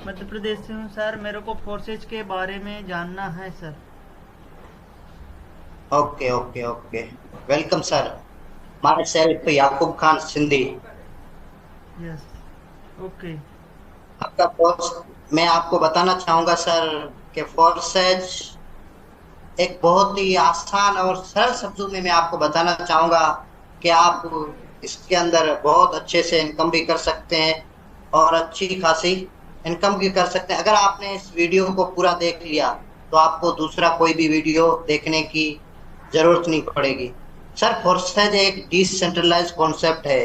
मध्य प्रदेश से हूँ सर। मेरे को फोर्सेज के बारे में जानना है sir. Okay okay okay. Welcome sir. My self Yakub Khan Sindhi. Yes. Okay. आपका कोर्स मैं आपको बताना चाहूंगा सर कि फोर्सेज एक बहुत ही आसान और सरल शब्दों में मैं आपको बताना चाहूंगा कि आप इसके अंदर बहुत अच्छे से इनकम भी कर सकते हैं और अच्छी खासी इनकम भी कर सकते हैं। अगर आपने इस वीडियो को पूरा देख लिया तो आपको दूसरा कोई भी वीडियो देखने की जरूरत नहीं पड़ेगी। सर फोर्सेज एक डिसेंट्रलाइज कॉन्सेप्ट है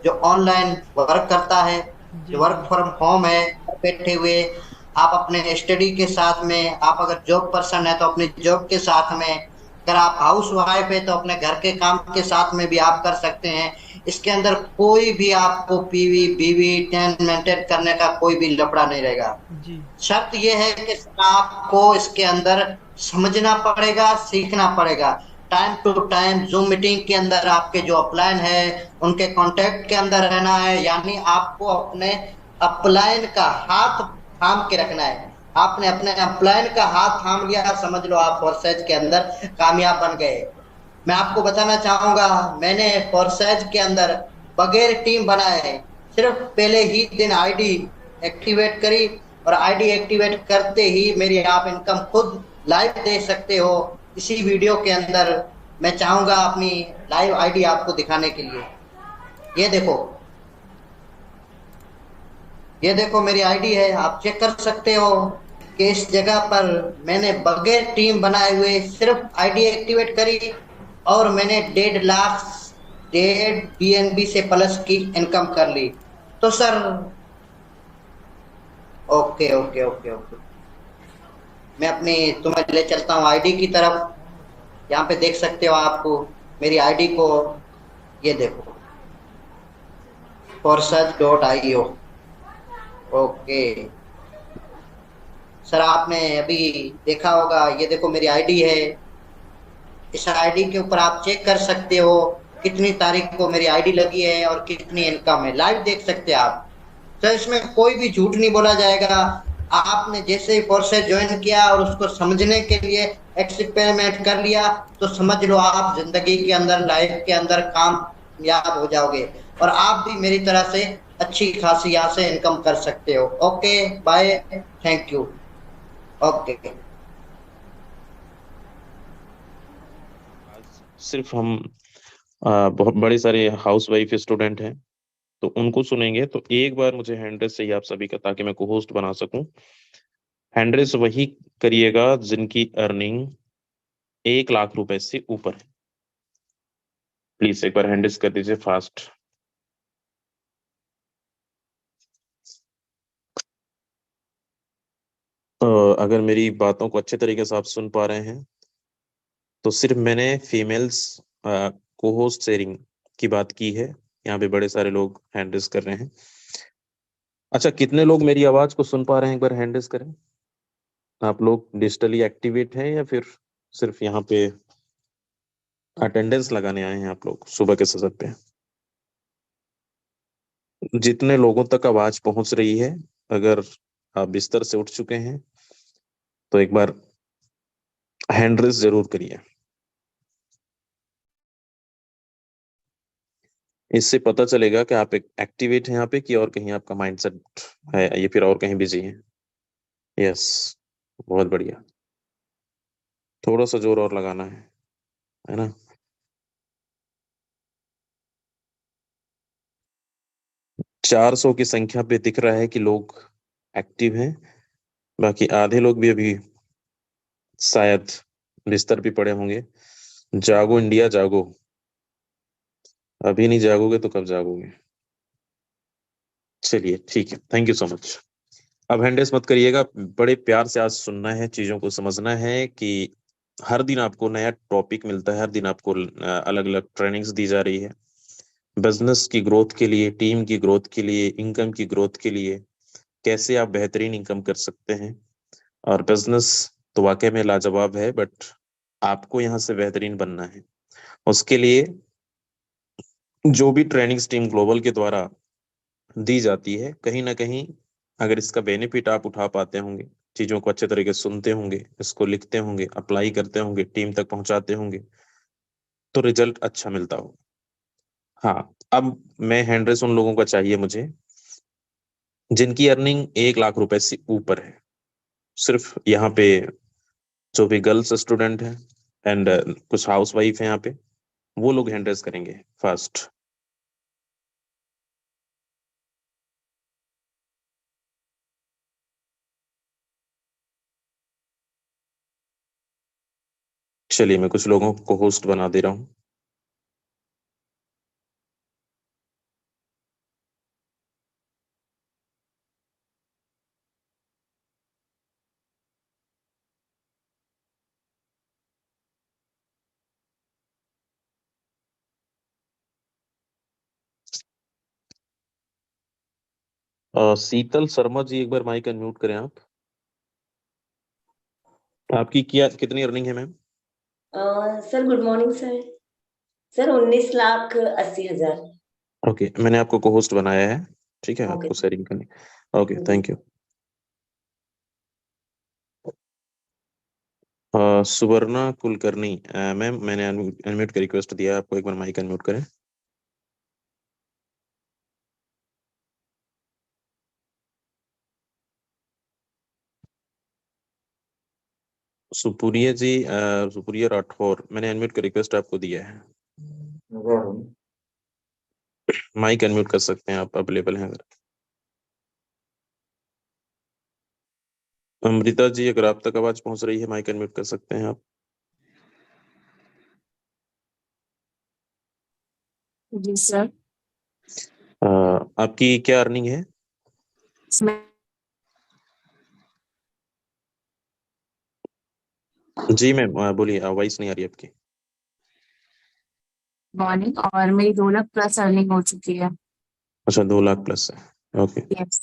जो ऑनलाइन वर्क करता है, जी जो जी। वर्क फ्रॉम होम है। घर बैठे हुए आप अपने स्टडी के साथ में, आप अगर जॉब पर्सन है तो अपनी जॉब के साथ में, अगर आप हाउस वाइफ है तो अपने घर के काम के साथ में भी आप कर सकते हैं। इसके अंदर कोई भी आपको पीवी बीवी टेन मेंटेन करने का कोई भी लफड़ा नहीं रहेगा। जी शर्त यह है कि आपको इसके अंदर समझना पड़ेगा, सीखना पड़ेगा। Time to time zoom meeting के अंदर आपके जो अपलाइन है उनके कांटेक्ट के अंदर रहना है, यानी आपको अपने अपलाइन का हाथ थाम के रखना है। आपने अपने अपलाइन का हाथ थाम लिया, समझ लो आप फोर्सेज के अंदर कामयाब बन गए। मैं आपको बताना चाहूंगा, मैंने फोर्सेज के अंदर बगैर टीम बनाए सिर्फ पहले ही दिन आईडी एक्टिवेट करी, और आईडी एक्टिवेट करते ही मेरी आप इनकम खुद लाइव देख सकते हो इसी वीडियो के अंदर। मैं चाहूंगा अपनी लाइव आईडी आपको दिखाने के लिए। ये देखो, ये देखो मेरी आईडी है, आप चेक कर सकते हो कि इस जगह पर मैंने बगैर टीम बनाए हुए सिर्फ आईडी एक्टिवेट करी और मैंने 1.5 लाख 1.5 BNB से प्लस की इनकम कर ली। तो sir okay okay okay okay, मैं अपनी तुम्हें ले चलता हूँ आईडी की तरफ। यहाँ पे देख सकते हो आपको मेरी आईडी को, ये देखो forsearch.io। ओके सर, आपने अभी देखा होगा, ये देखो मेरी आईडी है। इस आईडी के ऊपर आप चेक कर सकते हो कितनी तारीख को मेरी आईडी लगी है और कितनी इनकम है, लाइव देख सकते हैं आप। तो इसमें कोई भी झूठ नहीं बोला जाएगा। आपने जैसे ही कोर्सेज ज्वाइन किया और उसको समझने के लिए एक्सपेरिमेंट कर लिया तो समझ लो आप जिंदगी के अंदर, लाइफ के अंदर कामयाब हो जाओगे और आप भी मेरी तरह से अच्छी खासी यहाँ से इनकम कर सकते हो। Okay bye, thank you. Okay. आज सिर्फ हम बहुत बड़े सारे हाउस वाइफ स्टूडेंट हैं तो उनको सुनेंगे। तो एक बार मुझे हैंड रेस चाहिए आप सभी का ताकि मैं को होस्ट बना सकूं। हैंड रेस वही करिएगा जिनकी अर्निंग 1 लाख रुपए से ऊपर है। प्लीज एक बार हैंड रेस कर दीजिए फास्ट। अगर मेरी बातों को अच्छे तरीके से आप सुन पा रहे हैं तो सिर्फ मैंने फीमेल्स को होस्ट शेयरिंग की बात की है। यहाँ पे बड़े सारे लोग हैंड रेस कर रहे हैं। अच्छा, कितने लोग मेरी आवाज को सुन पा रहे हैं? एक बार हैंड रेस करें। आप लोग डिजिटली एक्टिवेट हैं या फिर सिर्फ यहाँ पे अटेंडेंस लगाने आए हैं? आप लोग सुबह के सफर पे जितने लोगों तक आवाज पहुंच रही है, अगर आप बिस्तर से उठ चुके हैं तो एक बार हैंड रेस जरूर करिए। इससे पता चलेगा कि आप एक एक्टिवेट हैं यहाँ पे कि और कहीं आपका माइंडसेट है या फिर और कहीं बिजी है। यस, बहुत बढ़िया। थोड़ा सा जोर और लगाना है ना? 400 की संख्या पे दिख रहा है कि लोग एक्टिव हैं। बाकी आधे लोग भी अभी शायद बिस्तर पे पड़े होंगे। जागो इंडिया जागो। अभी नहीं जागोगे तो कब जागोगे? चलिए ठीक है, थैंक यू सो मच। अब हैंडेस मत करिएगा, बड़े प्यार से आज सुनना है, चीजों को समझना है कि हर दिन आपको नया टॉपिक मिलता है, हर दिन आपको अलग अलग ट्रेनिंग्स दी जा रही है बिजनेस की ग्रोथ के लिए, टीम की ग्रोथ के लिए, इनकम की ग्रोथ के लिए। कैसे आप बेहतरीन इनकम कर सकते हैं। और बिजनेस तो वाकई में लाजवाब है, बट आपको यहाँ से बेहतरीन बनना है। उसके लिए जो भी ट्रेनिंग्स टीम ग्लोबल के द्वारा दी जाती है, कहीं ना कहीं अगर इसका बेनिफिट आप उठा पाते होंगे, चीजों को अच्छे तरीके से सुनते होंगे, इसको लिखते होंगे, अप्लाई करते होंगे, टीम तक पहुंचाते होंगे, तो रिजल्ट अच्छा मिलता होगा। हाँ, अब मैं हैंड रेस उन लोगों का चाहिए मुझे जिनकी अर्निंग 1 लाख रुपए से ऊपर है। सिर्फ यहाँ पे जो भी गर्ल्स स्टूडेंट हैं एंड कुछ हाउस वाइफ है यहाँ पे, वो लोग हैंड रेस करेंगे फर्स्ट। चलिए, मैं कुछ लोगों को होस्ट बना दे रहा हूँ। शीतल शर्मा जी, एक बार माइक अनम्यूट करें आप। आपकी क्या कितनी अर्निंग है ma'am? Sir good morning sir. Sir 19,80,000। Okay, मैंने आपको को होस्ट बनाया है, ठीक है, ओके। आपको शेयरिंग करनी। Okay, thank you. Suvarna Kulkarni ma'am, मैंने अनम्यूट का रिक्वेस्ट दिया है आपको, एक बार माइक अनम्यूट करें। सुपुरिया जी, सुपुरिया राठौर, मैंने अनम्यूट का रिक्वेस्ट आपको दिया है, माइक अनम्यूट कर सकते हैं आप, अवेलेबल हैं अगर। अमृता जी, अगर आप तक आवाज पहुंच रही है, माइक अनम्यूट कर सकते हैं आप। जी सर। आपकी क्या अर्निंग है? जी मैम, बोलिए, वॉइस नहीं आ रही आपकी। मॉर्निंग, और मेरी 2 लाख प्लस अर्निंग हो चुकी है। अच्छा, 2 लाख प्लस है, ओके। यस।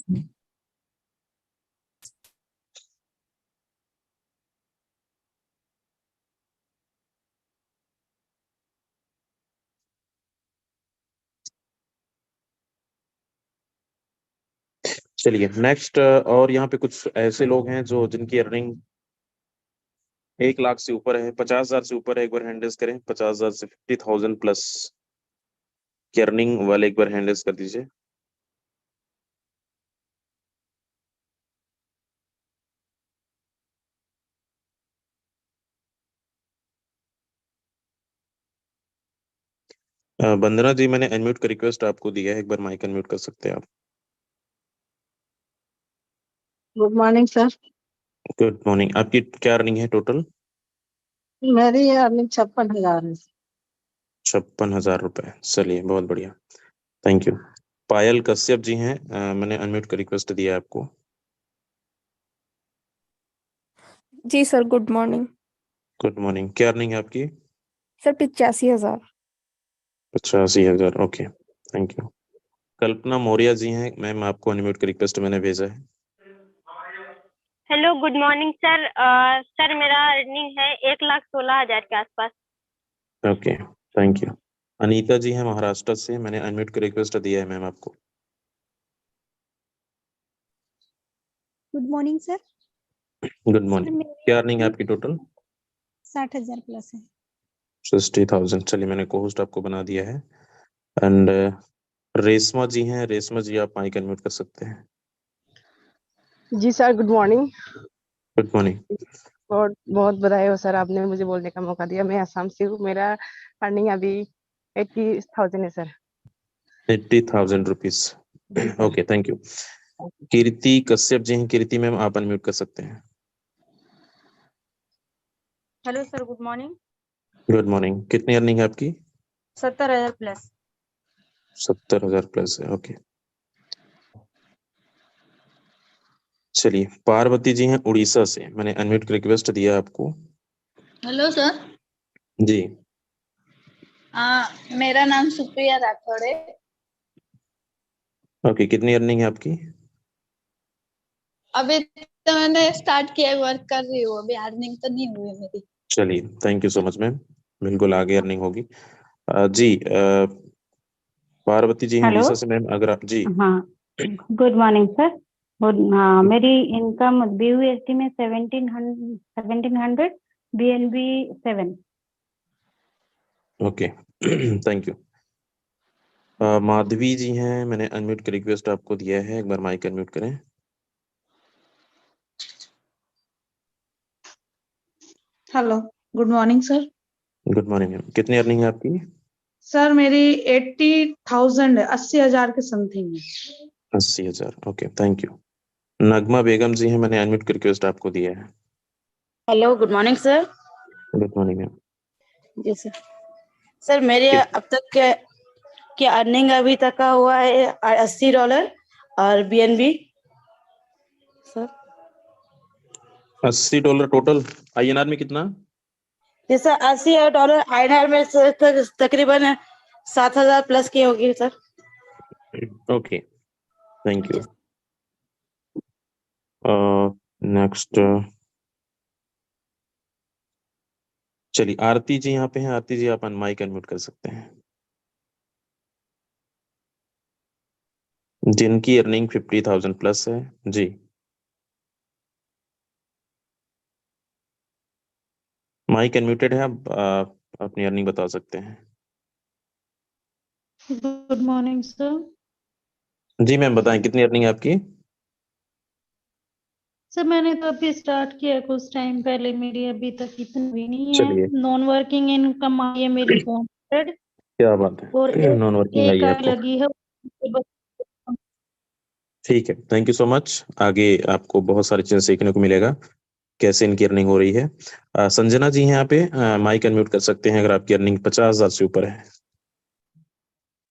चलिए नेक्स्ट, और यहाँ पे कुछ ऐसे लोग हैं जो जिनकी अर्निंग 1 लाख से ऊपर है, 50,000 से ऊपर है, एक बार हैंडल्स करें। 50,000 से 50,000 प्लस की अर्निंग वाले एक बार हैंडल्स कर दीजिए। वंदना जी, मैंने अनम्यूट का रिक्वेस्ट आपको दिया है, एक बार माइक अनम्यूट कर सकते हैं आप। Good morning sir. Good morning. आपकी क्या अर्निंग है टोटल? मेरी अर्निंग 56,000 है। 56,000 रुपए, चलिए बहुत बढ़िया, थैंक यू। पायल कश्यप जी हैं, मैंने अनम्यूट का रिक्वेस्ट दिया है आपको। जी sir, good morning. Good morning, क्या अर्निंग है आपकी? Sir 85,000। 85,000, okay, thank you. Kalpana Maurya ji हैं मैम, आपको अनम्यूट का रिक्वेस्ट मैंने भेजा है। Hello, good morning sir. Sir मेरा अर्निंग है 1,16,000 के आसपास। Okay, thank you. Anita ji हैं महाराष्ट्र से, मैंने अनम्यूट का रिक्वेस्ट दिया है मैम आपको। Good morning sir. Good morning, क्या अर्निंग है आपकी टोटल? 60,000 प्लस है। 60,000, चलिए मैंने को होस्ट आपको बना दिया है। एंड रेशमा जी हैं, रेशमा जी आप माइक अनम्यूट कर सकते हैं। जी sir, good morning. Good morning. बहुत बहुत बधाई हो सर, आपने मुझे बोलने का मौका दिया। मैं असम से हूँ, मेरा अर्निंग अभी 80,000 है sir. 80,000 rupees, okay, thank you. Kirti Kashyap ji हैं, कीर्ति मैम आप अनम्यूट कर सकते हैं। Hello sir, good morning. Good morning, कितनी अर्निंग है आपकी? 70,000 प्लस। 70,000 प्लस है, ओके। चलिए, पार्वती जी हैं उड़ीसा से, मैंने अनम्यूट का रिक्वेस्ट दिया आपको। Hello sir. जी। मेरा नाम सुप्रिया राठौड़ है। ओके, कितनी अर्निंग है आपकी? अभी तो मैंने स्टार्ट किया, वर्क कर रही हूँ, अभी अर्निंग तो नहीं हुई मेरी। चलिए, thank you so much ma'am, बिल्कुल आगे अर्निंग होगी। जी, पार्वती जी हैं हेलो। उड़ीसा से मैम, अगर आप जी। हाँ, गुड मॉर्निंग सर। और हाँ, मेरी इनकम BUSD में 1700 BNB 7। Okay thank you. Madhavi ji हैं, मैंने अनम्यूट का रिक्वेस्ट आपको दिया है, एक बार माइक अनम्यूट करें। Hello, good morning sir. Good morning ma'am, कितनी अर्निंग है आपकी? सर मेरी 80,000 है, 80,000 के समथिंग है। 80,000, okay thank you. Nagma Begum ji हैं, मैंने अनम्यूट का रिक्वेस्ट आपको दिया है। Hello, good morning sir. Good morning ma'am. जी सर। सर मेरे अब तक के अर्निंग अभी तक का हुआ है $80 और BNB सर। $80 टोटल। INR में कितना? जी सर, $80 INR में सर तकरीबन 7,000 प्लस की होगी sir. Okay thank you. Next चलिए, आरती जी यहाँ पे हैं। आरती जी आप माइक अनम्यूट कर सकते हैं, जिनकी अर्निंग 50,000 प्लस है जी। माइक अनम्यूटेड है, आप अपनी अर्निंग बता सकते हैं। Good morning sir. जी मैम बताएं, कितनी अर्निंग है आपकी? सर मैंने तो अभी स्टार्ट किया है कुछ टाइम पहले, मेरी अभी तक इतनी भी नहीं चलिए, है। नॉन वर्किंग इनकम आई है मेरी 400 क्या बात है, और नॉन वर्किंग आई एक है आई आपको। लगी है। ठीक है, थैंक यू सो मच। आगे आपको बहुत सारी चीजें सीखने को मिलेगा, कैसे इनकी अर्निंग हो रही है। संजना जी हैं यहाँ पे, माइक अनम्यूट कर सकते हैं अगर आपकी अर्निंग 50,000 से ऊपर है।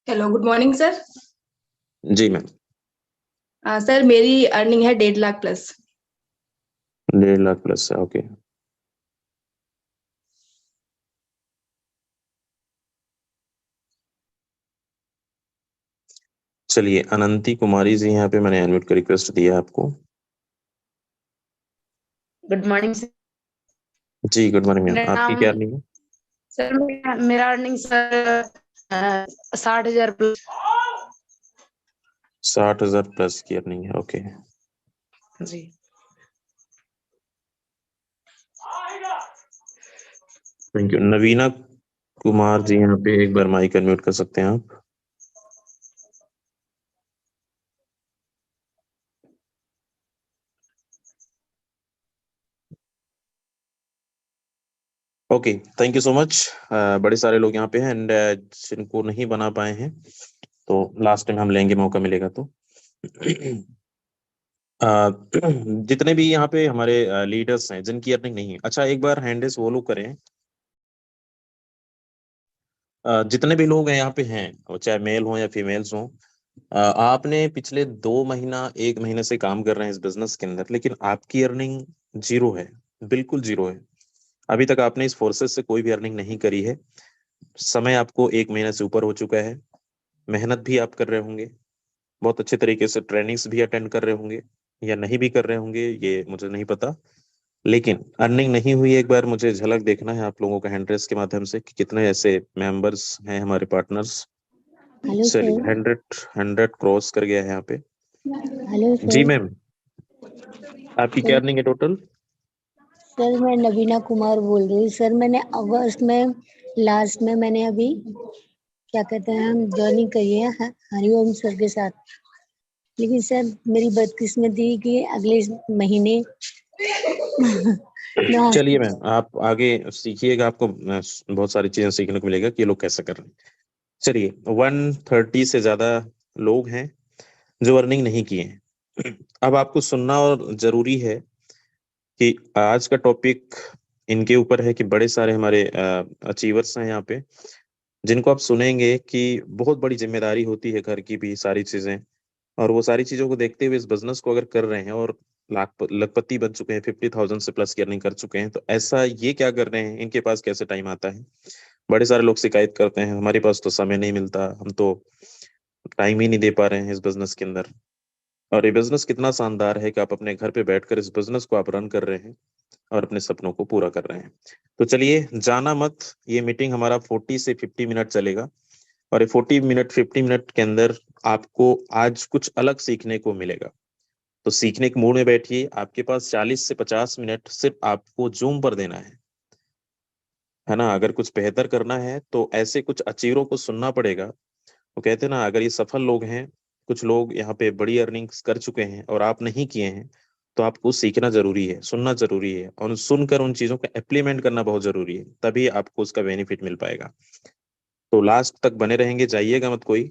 Hello, good morning sir. जी मैम। सर मेरी अर्निंग है 1.5 लाख प्लस। 1.5 लाख प्लस है, ओके। चलिए, अनंती कुमारी जी यहाँ पे मैंने अनम्यूट का रिक्वेस्ट दिया है आपको। Good morning sir. जी गुड मॉर्निंग मैम, मेरा आपकी नाम क्या अर्निंग है? सर, मेरा अर्निंग सर 60,000 प्लस। 60,000 प्लस की अर्निंग है, ओके जी। Thank you. नवीना कुमार जी यहाँ पे एक बार माइक अनम्यूट कर सकते हैं आप। Okay thank you so much. बड़े सारे लोग यहाँ पे हैं एंड जिनको नहीं बना पाए हैं तो लास्ट टाइम हम लेंगे, मौका मिलेगा तो। जितने भी यहाँ पे हमारे लीडर्स हैं जिनकी अर्निंग नहीं है, अच्छा एक बार हैंड वो लोग करें। जितने भी लोग हैं यहाँ पे हैं, वो चाहे मेल हो या फीमेल्स हो, आपने पिछले 2 महीना 1 महीने से काम कर रहे हैं इस बिजनेस के अंदर, लेकिन आपकी अर्निंग जीरो है, बिल्कुल जीरो है। अभी तक आपने इस फोर्सेस से कोई भी अर्निंग नहीं करी है। समय आपको 1 महीने से ऊपर हो चुका है, मेहनत भी आप कर रहे होंगे, बहुत अच्छे तरीके से ट्रेनिंग्स भी अटेंड कर रहे होंगे या नहीं भी कर रहे होंगे, ये मुझे नहीं पता, लेकिन अर्निंग नहीं हुई। एक बार मुझे झलक देखना है आप लोगों का हैंड रेस के माध्यम से कि कितने ऐसे मेंबर्स हैं हमारे पार्टनर्स। हेलो चलिए, सर। 100 क्रॉस कर गया है यहाँ पे। हेलो जी सर। मैम, आपकी क्या अर्निंग है टोटल? सर मैं नवीना कुमार बोल रही हूँ सर। मैंने अगस्त में लास्ट में मैंने अभी क्या कहते हैं हम ज्वाइनिंग करी है हरिओम सर के साथ, लेकिन सर मेरी बदकिस्मती कि अगले महीने चलिए मैम, आप आगे सीखिएगा, आपको बहुत सारी चीजें सीखने को मिलेगा कि ये लोग कैसे कर रहे हैं। चलिए, 130 से ज्यादा लोग हैं जो अर्निंग नहीं किए हैं। अब आपको सुनना और जरूरी है कि आज का टॉपिक इनके ऊपर है कि बड़े सारे हमारे अचीवर्स हैं यहाँ पे, जिनको आप सुनेंगे कि बहुत बड़ी जिम्मेदारी होती है, घर की भी सारी चीजें, और वो सारी चीजों को देखते हुए इस बिजनेस को अगर कर रहे हैं और लखपति बन चुके हैं, 50,000 से प्लस की अर्निंग कर चुके हैं, तो ऐसा ये क्या कर रहे हैं, इनके पास कैसे टाइम आता है। बड़े सारे लोग शिकायत करते हैं हमारे पास तो समय नहीं मिलता, हम तो टाइम ही नहीं दे पा रहे हैं इस बिजनेस के अंदर। और ये बिजनेस कितना शानदार है कि आप अपने घर पे बैठकर इस बिजनेस को आप रन कर रहे हैं और अपने सपनों को पूरा कर रहे हैं। तो चलिए, जाना मत, ये मीटिंग हमारा 40 से 50 मिनट चलेगा और ये 40 मिनट 50 मिनट के अंदर आपको आज कुछ अलग सीखने को मिलेगा। तो सीखने के मूड में बैठिए। आपके पास 40 से 50 मिनट सिर्फ आपको जूम पर देना है ना। अगर कुछ बेहतर करना है तो ऐसे कुछ अचीवरों को सुनना पड़ेगा। वो कहते हैं ना, अगर ये सफल लोग हैं, कुछ लोग यहाँ पे बड़ी अर्निंग्स कर चुके हैं और आप नहीं किए हैं, तो आपको सीखना जरूरी है, सुनना जरूरी है, और सुनकर उन चीजों को इम्प्लीमेंट करना बहुत जरूरी है, तभी आपको उसका बेनिफिट मिल पाएगा। तो लास्ट तक बने रहेंगे, जाइएगा मत कोई।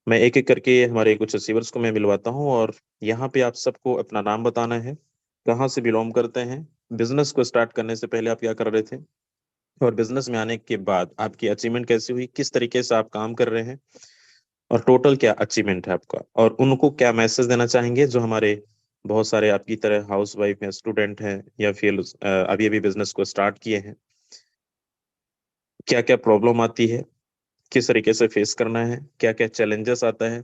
मैं एक एक करके हमारे कुछ अचीवर्स को मैं मिलवाता हूँ, और यहाँ पे आप सबको अपना नाम बताना है, कहाँ से बिलोंग करते हैं, बिजनेस को स्टार्ट करने से पहले आप क्या कर रहे थे, और बिजनेस में आने के बाद आपकी अचीवमेंट कैसी हुई, किस तरीके से आप काम कर रहे हैं, और टोटल क्या अचीवमेंट है आपका, और उनको क्या मैसेज देना चाहेंगे जो हमारे बहुत सारे आपकी तरह हाउस वाइफ हैं, स्टूडेंट हैं, या फिर अभी अभी बिजनेस को स्टार्ट किए हैं। क्या क्या प्रॉब्लम आती है, किस तरीके से फेस करना है, क्या क्या चैलेंजेस आता है,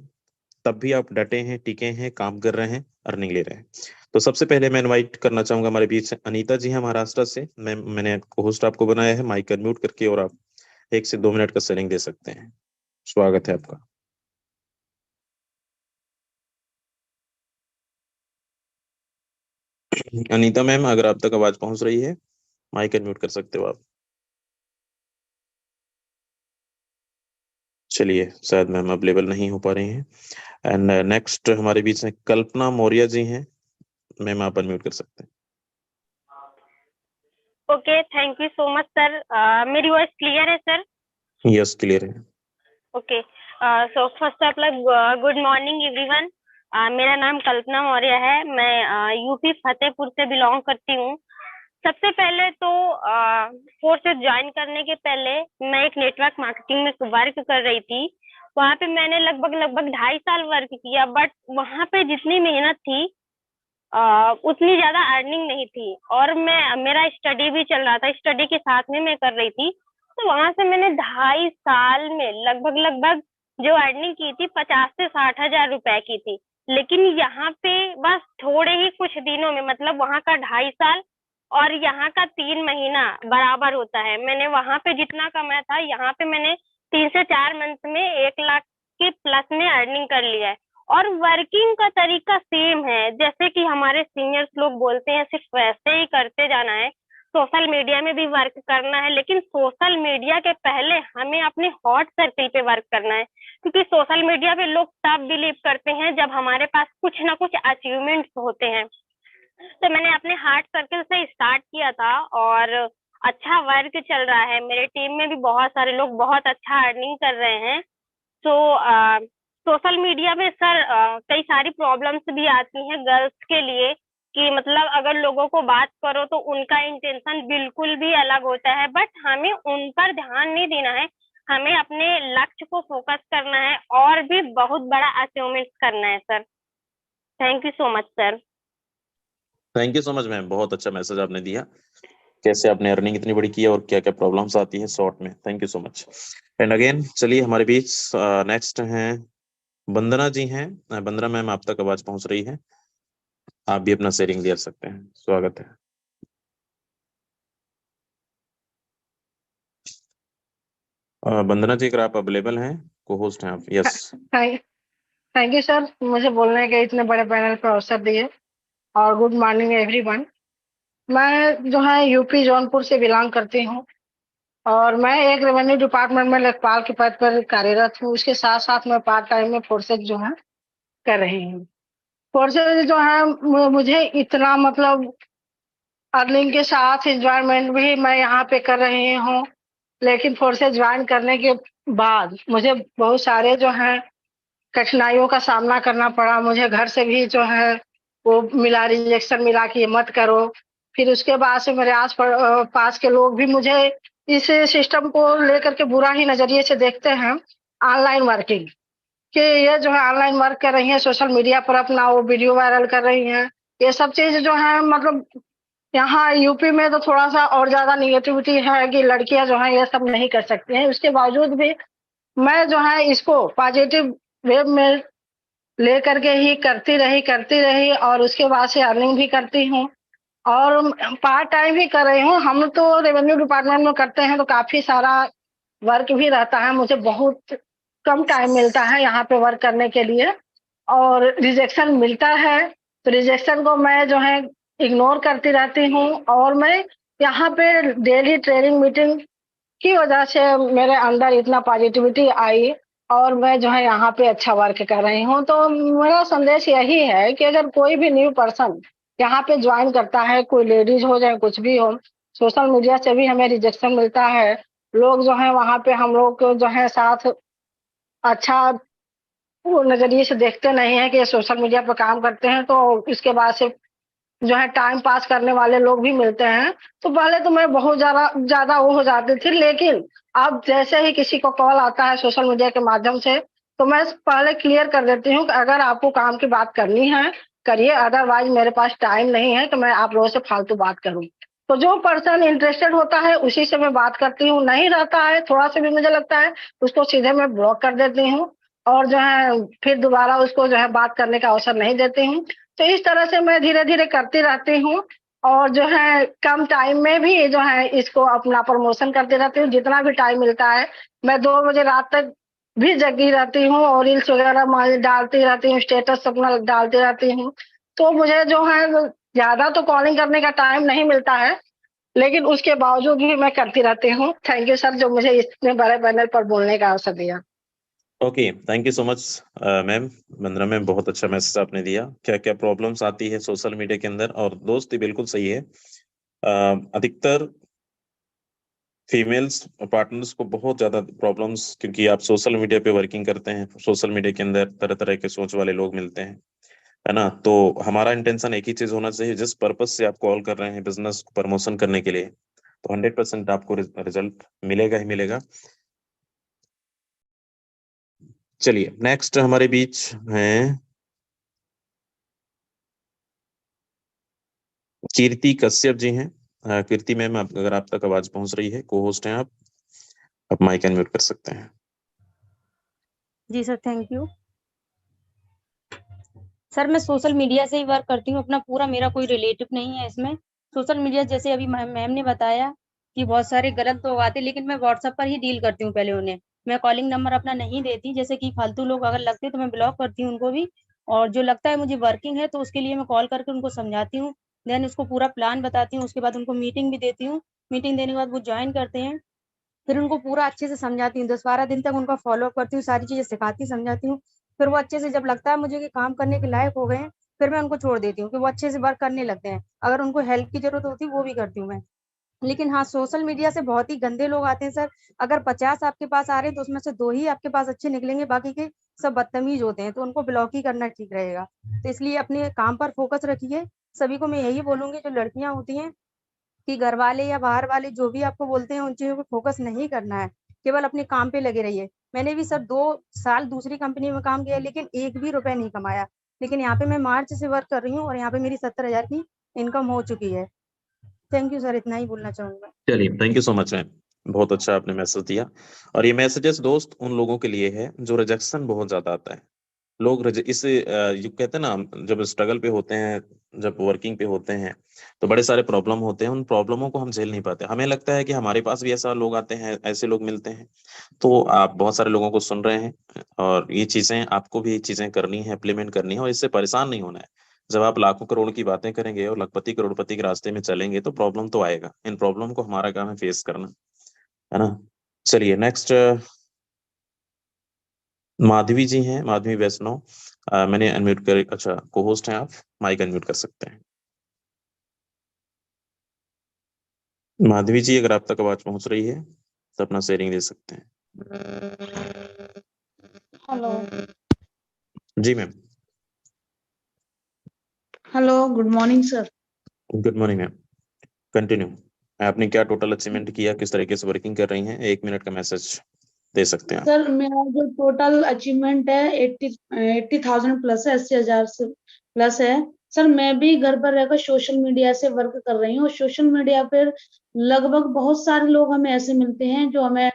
तब भी आप डटे हैं, टिके हैं, काम कर रहे हैं, अर्निंग ले रहे हैं। तो सबसे पहले मैं इनवाइट करना चाहूंगा, हमारे बीच अनीता जी हैं महाराष्ट्र से। मैंने होस्ट आपको बनाया है, माइक अनम्यूट करके, और आप 1 से 2 मिनट का शेयरिंग दे सकते हैं। स्वागत है आपका। अनीता मैम, अगर आप तक आवाज पहुंच रही है, माइक अनम्यूट कर सकते हो आप। चलिए, शायद मैम अवेलेबल नहीं हो पा रही हैं। एंड नेक्स्ट हमारे बीच में कल्पना मौर्य जी हैं। मैम, आप अनम्यूट कर सकते हैं। Okay, thank you so much sir. मेरी वॉइस क्लियर है सर? यस, क्लियर है। Okay, so first of all good morning everyone. मेरा नाम कल्पना मौर्य है। मैं यूपी फतेहपुर से बिलोंग करती हूँ। सबसे पहले तो फोर्सेस ज्वाइन करने के पहले मैं एक नेटवर्क मार्केटिंग में वर्क कर रही थी। वहाँ पे मैंने लगभग 2.5 साल वर्क किया, बट वहाँ पे जितनी मेहनत थी उतनी ज्यादा अर्निंग नहीं थी, और मेरा स्टडी भी चल रहा था, स्टडी के साथ में मैं कर रही थी। तो वहां से मैंने 2.5 साल में लगभग जो अर्निंग की थी 50 से 60 हजार रुपए की थी। लेकिन यहाँ पे बस थोड़े ही कुछ दिनों में, मतलब वहाँ का 2.5 साल और यहाँ का 3 महीना बराबर होता है। मैंने वहां पे जितना कमाया था, यहाँ पे मैंने 3 से 4 मंथ में 1 लाख के प्लस में अर्निंग कर लिया है। और वर्किंग का तरीका सेम है, जैसे कि हमारे सीनियर्स लोग बोलते हैं, सिर्फ वैसे ही करते जाना है। सोशल मीडिया में भी वर्क करना है, लेकिन सोशल मीडिया के पहले हमें अपने हॉट सर्किल पे वर्क करना है, क्योंकि सोशल मीडिया पे लोग तब बिलीव करते हैं जब हमारे पास कुछ ना कुछ अचीवमेंट्स होते हैं। तो मैंने अपने हार्ट सर्किल से स्टार्ट किया था, और अच्छा वर्क चल रहा है। मेरे टीम में भी बहुत सारे लोग बहुत अच्छा अर्निंग कर रहे हैं। तो सोशल मीडिया में सर कई सारी प्रॉब्लम्स भी आती हैं गर्ल्स के लिए, कि मतलब अगर लोगों को बात करो तो उनका इंटेंशन बिल्कुल भी अलग होता है, बट हमें उन पर ध्यान नहीं देना है। हमें अपने लक्ष्य को फोकस करना है और भी बहुत बड़ा अचीवमेंट करना है sir. Thank you so much sir. Thank you so much ma'am, बहुत अच्छा मैसेज आपने दिया, कैसे आपने अर्निंग इतनी बड़ी की है और क्या क्या प्रॉब्लम्स आती है शॉर्ट में। Thank you so much. And again चलिए, हमारे बीच नेक्स्ट हैं वंदना जी हैं। वंदना मैम, आप तक आवाज पहुंच रही है, आप भी अपना शेयरिंग दे सकते हैं। स्वागत है। वंदना जी, अगर आप अवेलेबल हैं, को होस्ट हैं आप। यस, थैंक यू सर, मुझे बोलने के इतने बड़े पैनल पर अवसर दिए, और गुड मॉर्निंग एवरीवन। मैं जो है यूपी जौनपुर से बिलोंग करती हूँ, और मैं एक रेवेन्यू डिपार्टमेंट में लेखपाल के पद पर कार्यरत हूँ। उसके साथ साथ मैं पार्ट टाइम में फोर्सेज जो है कर रही हूँ। फोर्सेज जो है मुझे इतना मतलब अर्निंग के साथ एंजॉयमेंट भी मैं यहाँ पे कर रही हूँ, लेकिन फोर्सेज ज्वाइन करने के बाद मुझे बहुत सारे जो है कठिनाइयों का सामना करना पड़ा। मुझे घर से भी जो है वो मिला, रिजेक्शन मिला कि ये मत करो। फिर उसके बाद से मेरे आस पास के लोग भी मुझे इस सिस्टम को लेकर के बुरा ही नजरिए से देखते हैं, ऑनलाइन वर्किंग, कि ये जो है ऑनलाइन वर्क कर रही है, सोशल मीडिया पर अपना वो वीडियो वायरल कर रही हैं। ये सब चीज जो है मतलब यहाँ यूपी में तो थोड़ा सा और ज्यादा निगेटिविटी है कि लड़कियां जो है ये सब नहीं कर सकती हैं। उसके बावजूद भी मैं जो है इसको पॉजिटिव वे में लेकर के ही करती रही, और उसके बाद से अर्निंग भी करती हूँ, और पार्ट टाइम भी कर रही हूँ। हम तो रेवेन्यू डिपार्टमेंट में करते हैं तो काफी सारा वर्क भी रहता है, मुझे बहुत कम टाइम मिलता है यहाँ पे वर्क करने के लिए, और रिजेक्शन मिलता है तो रिजेक्शन को मैं जो है इग्नोर करती रहती हूँ। और मैं यहाँ पे डेली ट्रेनिंग मीटिंग की वजह से मेरे अंदर इतना पॉजिटिविटी आई और मैं जो है यहाँ पे अच्छा वर्क कर रही हूँ। तो मेरा संदेश यही है कि अगर कोई भी न्यू पर्सन यहाँ पे ज्वाइन करता है, कोई लेडीज हो चाहे कुछ भी हो, सोशल मीडिया से भी हमें रिजेक्शन मिलता है। लोग जो है वहाँ पे हम लोग को जो है साथ अच्छा वो नजरिए से देखते नहीं है कि ये सोशल मीडिया पे काम करते हैं, तो इसके बाद से जो है टाइम पास करने वाले लोग भी मिलते हैं। तो पहले तो मैं बहुत ज्यादा वो हो जाती थी, लेकिन अब जैसे ही किसी को कॉल आता है सोशल मीडिया के माध्यम से, तो मैं पहले क्लियर कर देती हूँ कि अगर आपको काम की बात करनी है करिए, अदरवाइज मेरे पास टाइम नहीं है तो मैं आप लोगों से फालतू बात करूँ। तो जो पर्सन इंटरेस्टेड होता है उसी से मैं बात करती हूँ, नहीं रहता है थोड़ा सा भी मुझे लगता है उसको सीधे मैं ब्लॉक कर देती हूँ और जो है फिर दोबारा उसको जो है बात करने का अवसर नहीं देती हूँ। तो इस तरह से मैं धीरे धीरे करती रहती हूँ और जो है कम टाइम में भी जो है इसको अपना प्रमोशन करती रहती हूँ। जितना भी टाइम मिलता है मैं 2 बजे रात तक भी जगी रहती हूँ और रील्स वगैरह डालती रहती हूँ, स्टेटस अपना डालती रहती हूँ। तो मुझे जो है ज्यादा तो कॉलिंग करने का टाइम नहीं मिलता है, लेकिन उसके बावजूद भी मैं करती रहती हूँ। थैंक यू सर, जो मुझे इतने बड़े पैनल पर बोलने का अवसर दिया। Okay, thank you so much ma'am. Vandana ma'am, बहुत अच्छा मैसेज आपने दिया। क्या क्या प्रॉब्लम्स आती है सोशल मीडिया के अंदर, और दोस्त ये बिल्कुल सही है। अधिकतर फीमेल्स पार्टनर्स को बहुत ज्यादा प्रॉब्लम्स, क्योंकि आप सोशल मीडिया पे वर्किंग करते हैं, सोशल मीडिया के अंदर तरह तरह के सोच वाले लोग मिलते हैं, है ना। तो हमारा इंटेंशन एक ही चीज होना चाहिए, जिस पर्पज से आप कॉल कर रहे हैं बिजनेस को प्रमोशन करने के लिए, तो 100% आपको रिजल्ट मिलेगा ही मिलेगा। चलिए, नेक्स्ट हमारे बीच हैं कीर्ति कश्यप जी हैं। कीर्ति मैम, अगर आप तक आवाज पहुंच रही है, को होस्ट हैं आप माइक अनम्यूट कर सकते हैं। जी सर, थैंक यू सर। मैं सोशल मीडिया से ही वर्क करती हूँ, अपना पूरा, मेरा कोई रिलेटिव नहीं है इसमें। सोशल मीडिया जैसे अभी मैम ने बताया कि बहुत सारे गलत लोग आते, लेकिन मैं व्हाट्सएप पर ही डील करती हूँ पहले उन्हें। मैं कॉलिंग नंबर अपना नहीं देती, जैसे कि फालतू लोग अगर लगते तो मैं ब्लॉक करती हूँ उनको भी, और जो लगता है मुझे वर्किंग है तो उसके लिए मैं कॉल करके उनको समझाती हूँ, देन उसको पूरा प्लान बताती हूँ। उसके बाद उनको मीटिंग भी देती हूँ, मीटिंग देने के बाद वो ज्वाइन करते हैं, फिर उनको पूरा अच्छे से समझाती हूँ, 10-12 दिन तक उनका फॉलोअप करती हूँ, सारी चीजें सिखाती समझाती हूँ। फिर वो अच्छे से, जब लगता है मुझे कि काम करने के लायक हो गए हैं, फिर मैं उनको छोड़ देती हूँ कि वो अच्छे से वर्क करने लगते हैं। अगर उनको हेल्प की जरूरत होती है वो भी करती हूँ मैं। लेकिन हाँ, सोशल मीडिया से बहुत ही गंदे लोग आते हैं सर। अगर 50 आपके पास आ रहे हैं तो उसमें से 2 ही आपके पास अच्छे निकलेंगे, बाकी के सब बदतमीज होते हैं, तो उनको ब्लॉक ही करना ठीक रहेगा। तो इसलिए अपने काम पर फोकस रखिए। सभी को मैं यही बोलूंगी, जो लड़कियां होती हैं, कि घर वाले या बाहर वाले जो भी आपको बोलते हैं उन चीजों पे फोकस नहीं करना है, केवल अपने काम पे लगे रहिए। मैंने भी सर 2 साल दूसरी कंपनी में काम किया, लेकिन 1 भी रुपए नहीं कमाया। लेकिन यहाँ पे मैं मार्च से वर्क कर रही हूँ और यहाँ पे मेरी 70,000 की इनकम हो चुकी है। थैंक यू सर, इतना ही बोलना चाहूंगा। चलिए, thank you so much ma'am, बहुत अच्छा आपने मैसेज दिया। और ये मैसेजेस दोस्त उन लोगों के लिए है जो रिजेक्शन बहुत ज्यादा आता है। लोग इस ये कहते हैं ना, जब स्ट्रगल पे होते हैं, जब वर्किंग पे होते हैं, तो बड़े सारे प्रॉब्लम होते हैं। उन प्रॉब्लमों को हम झेल नहीं पाते। हमें लगता है कि हमारे पास भी ऐसा लोग आते हैं, ऐसे लोग मिलते हैं। तो आप बहुत सारे लोगों को सुन रहे हैं, और ये चीजें आपको भी चीजें करनी है, इम्प्लीमेंट करनी है, और इससे परेशान नहीं होना है। जब आप लाखों करोड़ की बातें करेंगे और लखपति करोड़पति के रास्ते में चलेंगे, तो प्रॉब्लम तो आएगा। इन प्रॉब्लम को हमारा काम है फेस करना, है ना। चलिए, नेक्स्ट माधवी जी हैं, माधवी वैष्णव। मैंने अनम्यूट कर, अच्छा, को होस्ट हैं आप, माइक अनम्यूट कर सकते हैं। माधवी जी, अगर आप तक आवाज पहुंच रही है तो अपना शेयरिंग दे सकते हैं। हेलो जी ma'am. Hello, good morning sir. Good morning ma'am, continue. आपने क्या टोटल अचीवमेंट किया, किस तरीके से वर्किंग कर रही हैं, 1 मिनट का मैसेज दे सकते हैं आप। सर मेरा जो टोटल अचीवमेंट है 80,000 प्लस है, 80,000 से प्लस है। सर मैं भी घर पर रहकर सोशल मीडिया से वर्क कर रही हूँ। सोशल मीडिया पर लगभग बहुत सारे लोग हमें ऐसे मिलते हैं जो हमें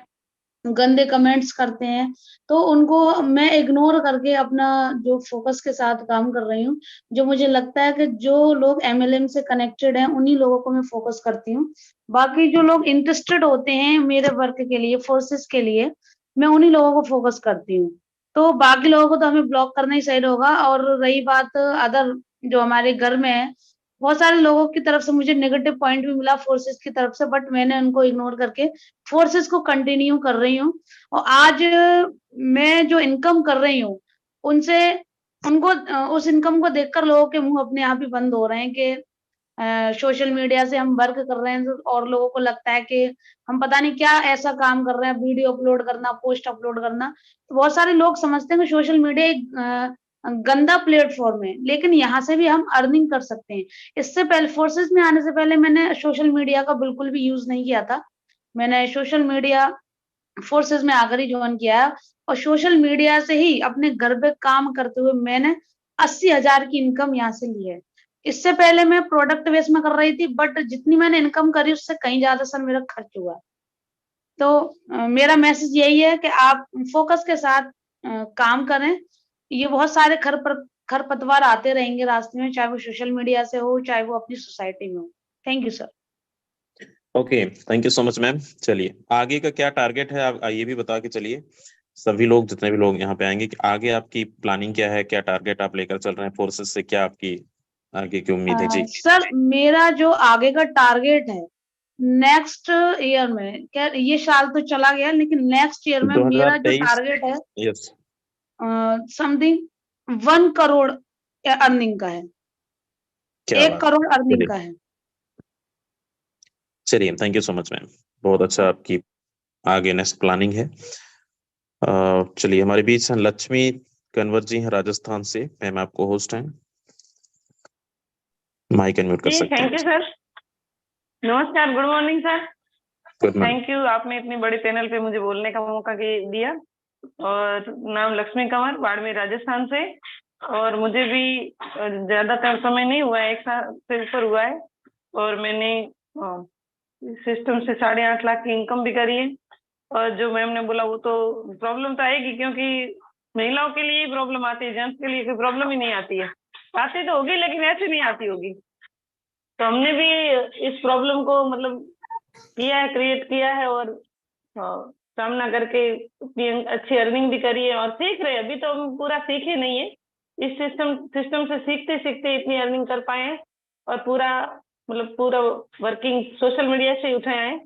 गंदे कमेंट्स करते हैं, तो उनको मैं इग्नोर करके अपना जो फोकस के साथ काम कर रही हूँ। जो मुझे लगता है कि जो लोग MLM से कनेक्टेड हैं उन्हीं लोगों को मैं फोकस करती हूँ। बाकी जो लोग इंटरेस्टेड होते हैं मेरे वर्क के लिए, फोर्सेस के लिए, मैं उन्हीं लोगों को फोकस करती हूँ। तो बाकी लोगों को तो हमें ब्लॉक करना ही सही होगा। और रही बात अदर जो हमारे घर में है, बहुत सारे लोगों की तरफ से मुझे नेगेटिव पॉइंट भी मिला फोर्सेस की तरफ से, बट मैंने उनको इग्नोर करके फोर्सेस को कंटिन्यू कर रही हूँ। और आज मैं जो इनकम कर रही हूँ उनसे उनको उस इनकम को देखकर लोगों के मुंह अपने आप ही बंद हो रहे हैं कि सोशल मीडिया से हम वर्क कर रहे हैं और लोगों को लगता है कि हम पता नहीं क्या ऐसा काम कर रहे हैं, वीडियो अपलोड करना, पोस्ट अपलोड करना। तो बहुत सारे लोग समझते हैं कि सोशल मीडिया एक गंदा प्लेटफॉर्म है, लेकिन यहाँ से भी हम अर्निंग कर सकते हैं। इससे पहले फोर्सेस में आने से पहले मैंने सोशल मीडिया का बिल्कुल भी यूज नहीं किया था। मैंने सोशल मीडिया फोर्सेस में आकर ही ज्वाइन किया है और सोशल मीडिया से ही अपने घर पे काम करते हुए मैंने 80,000 की इनकम यहाँ से ली है। इससे पहले मैं प्रोडक्ट बेस में कर रही थी, बट जितनी मैंने इनकम करी उससे कहीं ज्यादा सर मेरा खर्च हुआ। तो मेरा मैसेज यही है कि आप फोकस के साथ काम करें। ये बहुत सारे खरपतवार आते रहेंगे रास्ते में, चाहे वो सोशल मीडिया से हो, चाहे वो अपनी सोसाइटी में हो। Thank you sir. Okay, thank you so much ma'am. चलिए, आगे का क्या टारगेट है आप ये भी बता के चलिए, सभी लोग जितने भी लोग यहाँ पे आएंगे, कि आगे आपकी प्लानिंग क्या है, क्या टारगेट आप लेकर चल रहे हैं फोर्सेस से, क्या आपकी आगे की उम्मीद है? जी सर, मेरा जो आगे का टारगेट है नेक्स्ट ईयर में, क्या ये साल तो चला गया, लेकिन नेक्स्ट ईयर में मेरा जो टारगेट है यस समथिंग 1 करोड़ अर्निंग का है। 1 करोड़ अर्निंग का है। चलिए, thank you so much ma'am, बहुत अच्छा आपकी आगे नेक्स्ट प्लानिंग है। चलिए, हमारे बीच हैं लक्ष्मी कंवर जी हैं राजस्थान से। मैम आपको होस्ट हैं, माइक अनम्यूट कर सकते हैं। Thank you sir. नमस्कार, good morning sir. Thank you, आपने इतनी बड़ी पैनल पे मुझे बोलने का मौका दिया। और नाम लक्ष्मी कंवर, बाड़मेर राजस्थान से। और मुझे भी ज्यादातर समय नहीं हुआ है, 1 साल से ऊपर हुआ है। और मैंने सिस्टम से 8.5 लाख की इनकम भी करी है। और जो मैम ने बोला वो तो प्रॉब्लम तो आएगी, क्योंकि महिलाओं के लिए प्रॉब्लम आती है, जेंट्स के लिए कोई प्रॉब्लम ही नहीं आती है। आती तो होगी लेकिन ऐसे नहीं आती होगी। तो हमने भी इस प्रॉब्लम को मतलब किया है, क्रिएट किया है और सामना करके अच्छी अर्निंग भी करी है और सीख रहे हैं। अभी तो हम पूरा सीखे नहीं है, इस सिस्टम से सीखते सीखते इतनी अर्निंग कर पाए हैं। और पूरा वर्किंग सोशल मीडिया से ही उठाया है।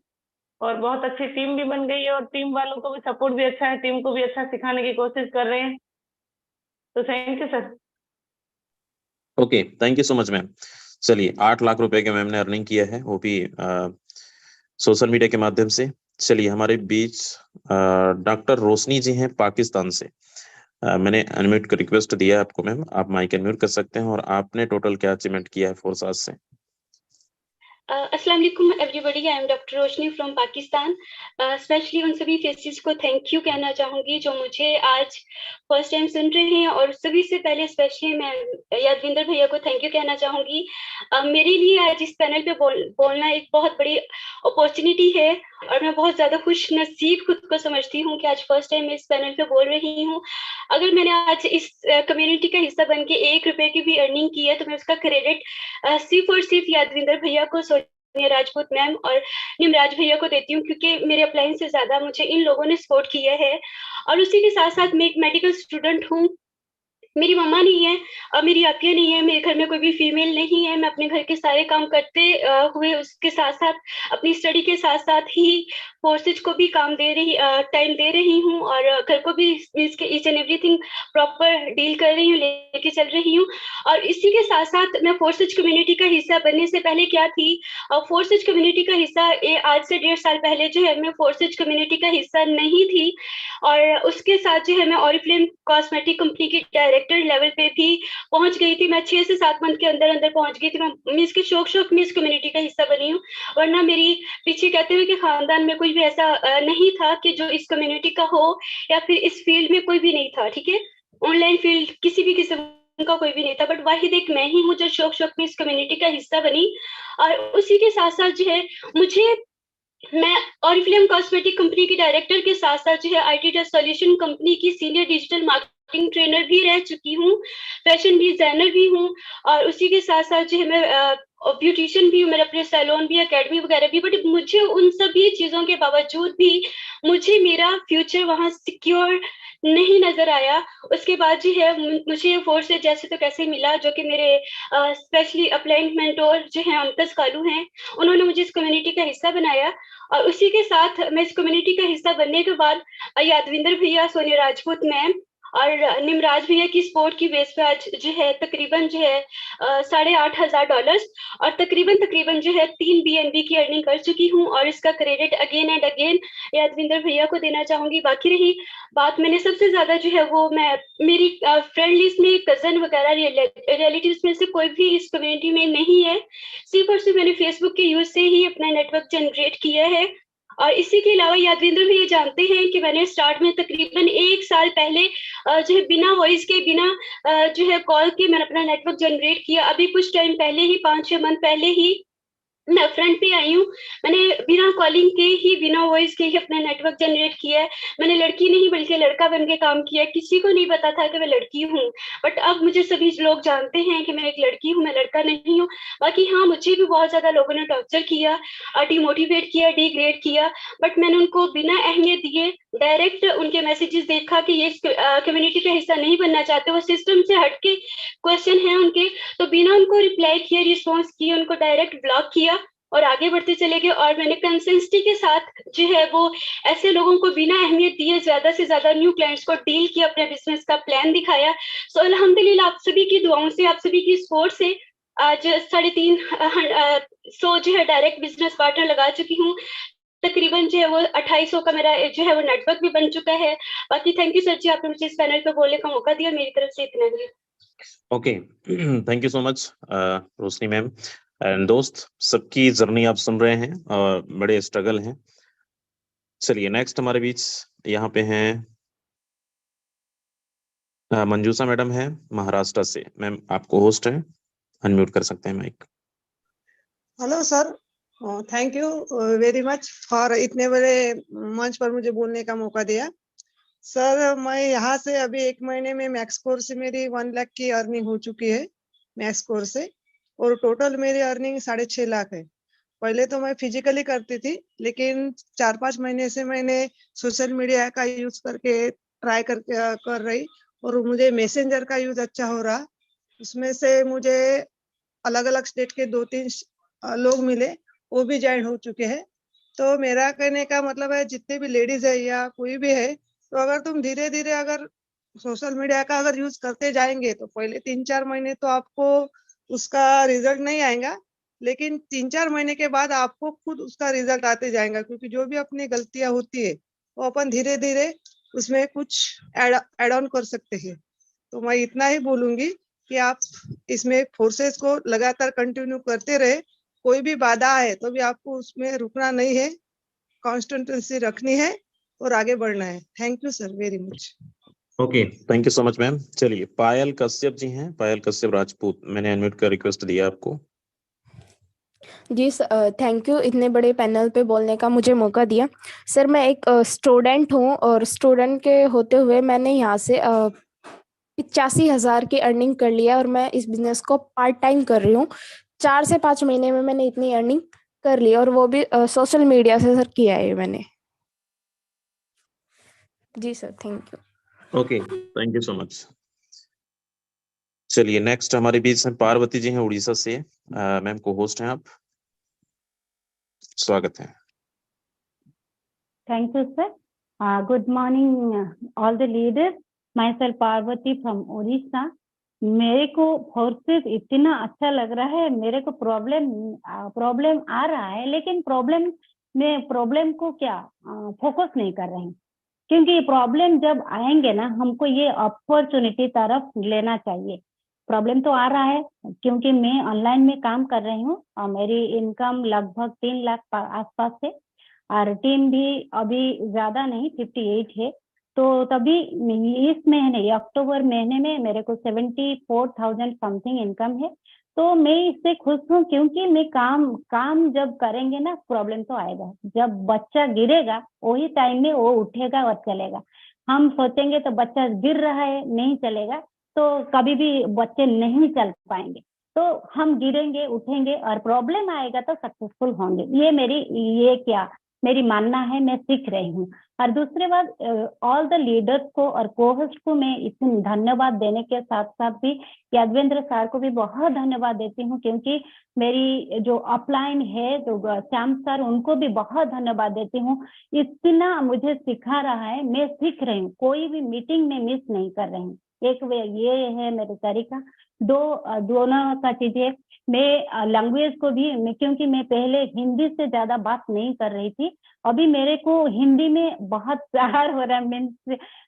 और बहुत अच्छी टीम भी बन गई है और टीम वालों को भी सपोर्ट भी अच्छा है, टीम को भी अच्छा सिखाने की कोशिश कर रहे हैं। तो thank you sir. Okay, thank you so much ma'am. चलिए, 8 लाख रुपए के मैम ने अर्निंग किया है, वो भी सोशल मीडिया के माध्यम से। चलिए, हमारे बीच डॉक्टर रोशनी जी हैं पाकिस्तान से। मैंने अनम्यूट का रिक्वेस्ट दिया है आपको मैम, आप माइक अनम्यूट कर सकते हैं। और आपने टोटल क्या अचीवमेंट किया है फोर्स से? अस्सलाम वालेकुम everybody, I am doctor Roshni from Pakistan. Specially उन सभी फेसेस को थैंक यू कहना चाहूँगी जो मुझे आज फर्स्ट टाइम सुन रहे हैं। और सभी से पहले स्पेशली मैं यादविंदर भैया को थैंक यू कहना चाहूँगी। मेरे लिए आज इस पैनल पे बोलना एक बहुत बड़ी अपॉर्चुनिटी है और मैं बहुत ज़्यादा खुश नसीब खुद को समझती हूँ कि आज फर्स्ट टाइम मैं इस पैनल पे बोल रही हूँ। अगर मैंने आज इस कम्युनिटी का हिस्सा बन के 1 रुपए की भी अर्निंग की है तो मैं उसका क्रेडिट सिर्फ और सिर्फ यादविंदर भैया को, सोनिया राजपूत मैम और निमराज भैया को देती हूँ, क्योंकि मेरे अपलाइन से ज्यादा मुझे इन लोगों ने सपोर्ट किया है। और उसी के साथ साथ मैं एक मेडिकल स्टूडेंट हूँ। मेरी मम्मा नहीं है और मेरी आपियाँ नहीं है, मेरे घर में कोई भी फीमेल नहीं है। मैं अपने घर के सारे काम करते हुए उसके साथ साथ अपनी स्टडी के साथ साथ ही फोर्सेज को भी टाइम दे रही हूँ और घर को भी मीन्स के each and everything proper deal कर रही हूँ, लेके चल रही हूँ। और इसी के साथ साथ मैं फोर्सेज कम्युनिटी का हिस्सा बनने से पहले क्या थी, और फोर्सेज कम्युनिटी का हिस्सा आज से 1.5 साल पहले जो है मैं फोर्सेज कम्युनिटी का हिस्सा नहीं थी। और उसके साथ जो है मैं ऑरिफ्लेम कॉस्मेटिक कंपनी की डायरेक्टर लेवल पे भी पहुंच गई थी। मैं 6 से 7 मंथ के अंदर पहुंच गई थी। मैं मीन्स के शौक में इस कम्युनिटी का हिस्सा बनी हूँ, वरना मेरी पीछे कहते हुए कि खानदान में कोई भी ऐसा नहीं था कि जो इस कम्युनिटी का हो, या फिर इस फील्ड में कोई भी नहीं था। ठीक है, ऑनलाइन फील्ड किसी भी किस्म का कोई भी नहीं था, बट वाहिद एक मैं ही हूँ जो शौक में इस कम्युनिटी का हिस्सा बनी। और उसी के साथ साथ जो है मैं ऑरिफ्लेम कॉस्मेटिक कंपनी की डायरेक्टर के साथ साथ जो है IT सॉल्यूशन कंपनी की सीनियर डिजिटल मार्केटिंग ट्रेनर भी रह चुकी हूँ, फैशन डिजाइनर भी हूँ। और उसी के साथ साथ जो है मैं ब्यूटिशियन भी हूँ, मेरा अपने सैलून भी, एकेडमी वगैरह भी। बट मुझे उन सभी चीजों के बावजूद भी मुझे मेरा फ्यूचर वहाँ सिक्योर नहीं नजर आया। उसके बाद जो है मुझे फोर्सेज जैसे तो कैसे मिला, जो कि मेरे स्पेशली अपलाइंड मेंटोर जो है अंकज कालू हैं, उन्होंने मुझे इस कम्युनिटी का हिस्सा बनाया। और उसी के साथ मैं इस कम्युनिटी का हिस्सा बनने के बाद यादविंदर भैया, सोनिया राजपूत मैम और निमराज भैया की सपोर्ट की बेस पे आज जो है तकरीबन जो है $8,500 और तकरीबन जो है 3 BNB की अर्निंग कर चुकी हूँ। और इसका credit again and again Yadvinder भैया को देना चाहूंगी। बाकी रही बात, मैंने सबसे ज्यादा जो है वो मैं मेरी फ्रेंड लिस्ट में कजन वगैरह रिलेटिव्स में से कोई भी इस कम्युनिटी में नहीं है। सिर्फ और सिर्फ मैंने फेसबुक के यूज से ही अपना नेटवर्क जनरेट किया है। और इसी के अलावा यादविंदर भी ये जानते हैं कि मैंने स्टार्ट में तकरीबन 1 साल पहले जो है बिना वॉइस के, बिना जो है कॉल के मैंने अपना नेटवर्क जनरेट किया। अभी कुछ टाइम पहले ही 5-6 मंथ पहले ही मैं फ्रंट पे आई हूँ। मैंने बिना कॉलिंग के ही, बिना वॉइस के ही अपना नेटवर्क जनरेट किया है। मैंने लड़की नहीं बल्कि लड़का बन के काम किया। किसी को नहीं पता था कि मैं लड़की हूँ, बट अब मुझे सभी लोग जानते हैं कि मैं एक लड़की हूँ, मैं लड़का नहीं हूँ। बाकी हाँ, मुझे भी बहुत ज्यादा लोगों ने टॉर्चर किया, डिमोटिवेट किया, डिग्रेड किया, बट मैंने उनको बिना अहमियत दिए डायरेक्ट उनके मैसेजेस देखा कि ये कम्युनिटी का हिस्सा नहीं बनना चाहते, वो सिस्टम से हटके क्वेश्चन है उनके, तो बिना उनको रिप्लाई किए, रिस्पॉन्स किए, उनको डायरेक्ट ब्लॉक किया और आगे बढ़ते चले गए। और मैंने कंसिस्टेंसी के साथ जो है वो ऐसे लोगों को बिना अहमियत दिए ज्यादा से ज्यादा न्यू क्लाइंट्स को डील किया, अपने बिजनेस का प्लान दिखाया। सो अल्हम्दुलिल्लाह आप सभी की दुआओं से, आप सभी की सपोर्ट से आज 350 जो है डायरेक्ट बिजनेस पार्टनर लगा चुकी हूँ। तकरीबन जो है वो 2800 का मेरा जो है वो नेटवर्क भी बन चुका है। बाकी थैंक यू सर जी, आपने मुझे इस पैनल पर बोलने का मौका दिया। मेरी तरफ से इतना ही। Okay, thank you so much Roshni ma'am. And दोस्त, सबकी जर्नी आप सुन रहे हैं और बड़े स्ट्रगल हैं। चलिए नेक्स्ट हमारे बीच यहाँ पे हैं मंजूषा मैडम है महाराष्ट्र से। मैम आपको होस्ट है, अनम्यूट कर सकते हैं mike. Hello sir, thank you very much for इतने बड़े मंच पर मुझे बोलने का मौका दिया। सर मैं यहाँ से अभी 1 महीने में मैक्स कोर से मेरी 1 लाख की अर्निंग हो चुकी है मैक्स कोर से, और टोटल मेरी अर्निंग 6.5 लाख है। पहले तो मैं फिजिकली करती थी, लेकिन 4-5 महीने से मैंने सोशल मीडिया का यूज करके ट्राई कर रही, और मुझे मैसेंजर का यूज अच्छा हो रहा। उसमें से मुझे अलग अलग स्टेट के 2-3 लोग मिले, वो भी ज्वाइन हो चुके हैं। तो मेरा कहने का मतलब है, जितने भी लेडीज है या कोई भी है, तो अगर तुम धीरे धीरे अगर सोशल मीडिया का अगर यूज करते जाएंगे, तो पहले 3-4 महीने तो आपको उसका रिजल्ट नहीं आएगा, लेकिन 3-4 महीने के बाद आपको खुद उसका रिजल्ट आते जाएगा। क्योंकि जो भी अपनी गलतियां होती है वो अपन धीरे धीरे उसमें कुछ ऐड ऑन कर सकते हैं। तो मैं इतना ही बोलूंगी कि आप इसमें फोर्सेस को लगातार कंटिन्यू करते रहे। कोई भी बाधा है तो भी आपको उसमें रुकना नहीं है, कॉन्स्टेंसी रखनी है और आगे बढ़ना है। Thank you sir very much. Okay, thank you so much ma'am. चलिए पायल कश्यप जी हैं, पायल कश्यप राजपूत, मैंने अनम्यूट का रिक्वेस्ट दिया आपको। जी थैंक यू इतने बड़े पैनल पे बोलने का मुझे मौका दिया। सर मैं एक स्टूडेंट हूँ, और स्टूडेंट के होते हुए मैंने यहाँ से 85,000 की अर्निंग कर लिया, और मैं इस बिजनेस को पार्ट टाइम कर रही हूँ। 4 से 5 महीने में मैंने इतनी अर्निंग कर ली, और वो भी सोशल मीडिया से सर किया है मैंने। जी sir thank you. Okay, thank you so much. चलिए नेक्स्ट हमारे बीच में पार्वती जी हैं उड़ीसा से। मैम को होस्ट हैं आप, स्वागत है। Thank you, sir. Good morning, all the leaders. Myself Parvati from Odisha. मेरे को फोर्सेस इतना अच्छा लग रहा है। मेरे को प्रॉब्लम आ रहा है, लेकिन प्रॉब्लम को क्या फोकस नहीं कर रहे हैं, क्योंकि प्रॉब्लम जब आएंगे ना, हमको ये अपॉर्चुनिटी तरफ लेना चाहिए। प्रॉब्लम तो आ रहा है, क्योंकि मैं ऑनलाइन में काम कर रही हूँ और मेरी इनकम लगभग 3 लाख आसपास है, और टीम भी अभी ज्यादा नहीं 58 है। तो तभी इस महीने अक्टूबर महीने में मेरे को 74,000 समथिंग इनकम है। तो मैं इससे खुश हूँ, क्योंकि मैं काम जब करेंगे ना, प्रॉब्लम तो आएगा। जब बच्चा गिरेगा वही टाइम में वो उठेगा और चलेगा। हम सोचेंगे तो बच्चा गिर रहा है नहीं चलेगा, तो कभी भी बच्चे नहीं चल पाएंगे। तो हम गिरेंगे उठेंगे और प्रॉब्लम आएगा तो सक्सेसफुल होंगे। ये मेरी मानना है, मैं सीख रही हूँ। और दूसरी बात, ऑल द लीडर्स को और को-होस्ट को मैं इतनी धन्यवाद देने के साथ साथ भी यादवेंद्र सर को भी बहुत धन्यवाद देती हूँ, क्योंकि मेरी जो अपलाइन है जो श्याम सर, उनको भी बहुत धन्यवाद देती हूँ। इतना मुझे सिखा रहा है, मैं सीख रही हूँ, कोई भी मीटिंग में मिस नहीं कर रही हूँ। एक वे ये है मेरे तरीका। दोनों का चीज है, मैं लैंग्वेज को भी क्योंकि मैं पहले हिंदी से ज्यादा बात नहीं कर रही थी, अभी मेरे को हिंदी में बहुत प्यार हो रहा है।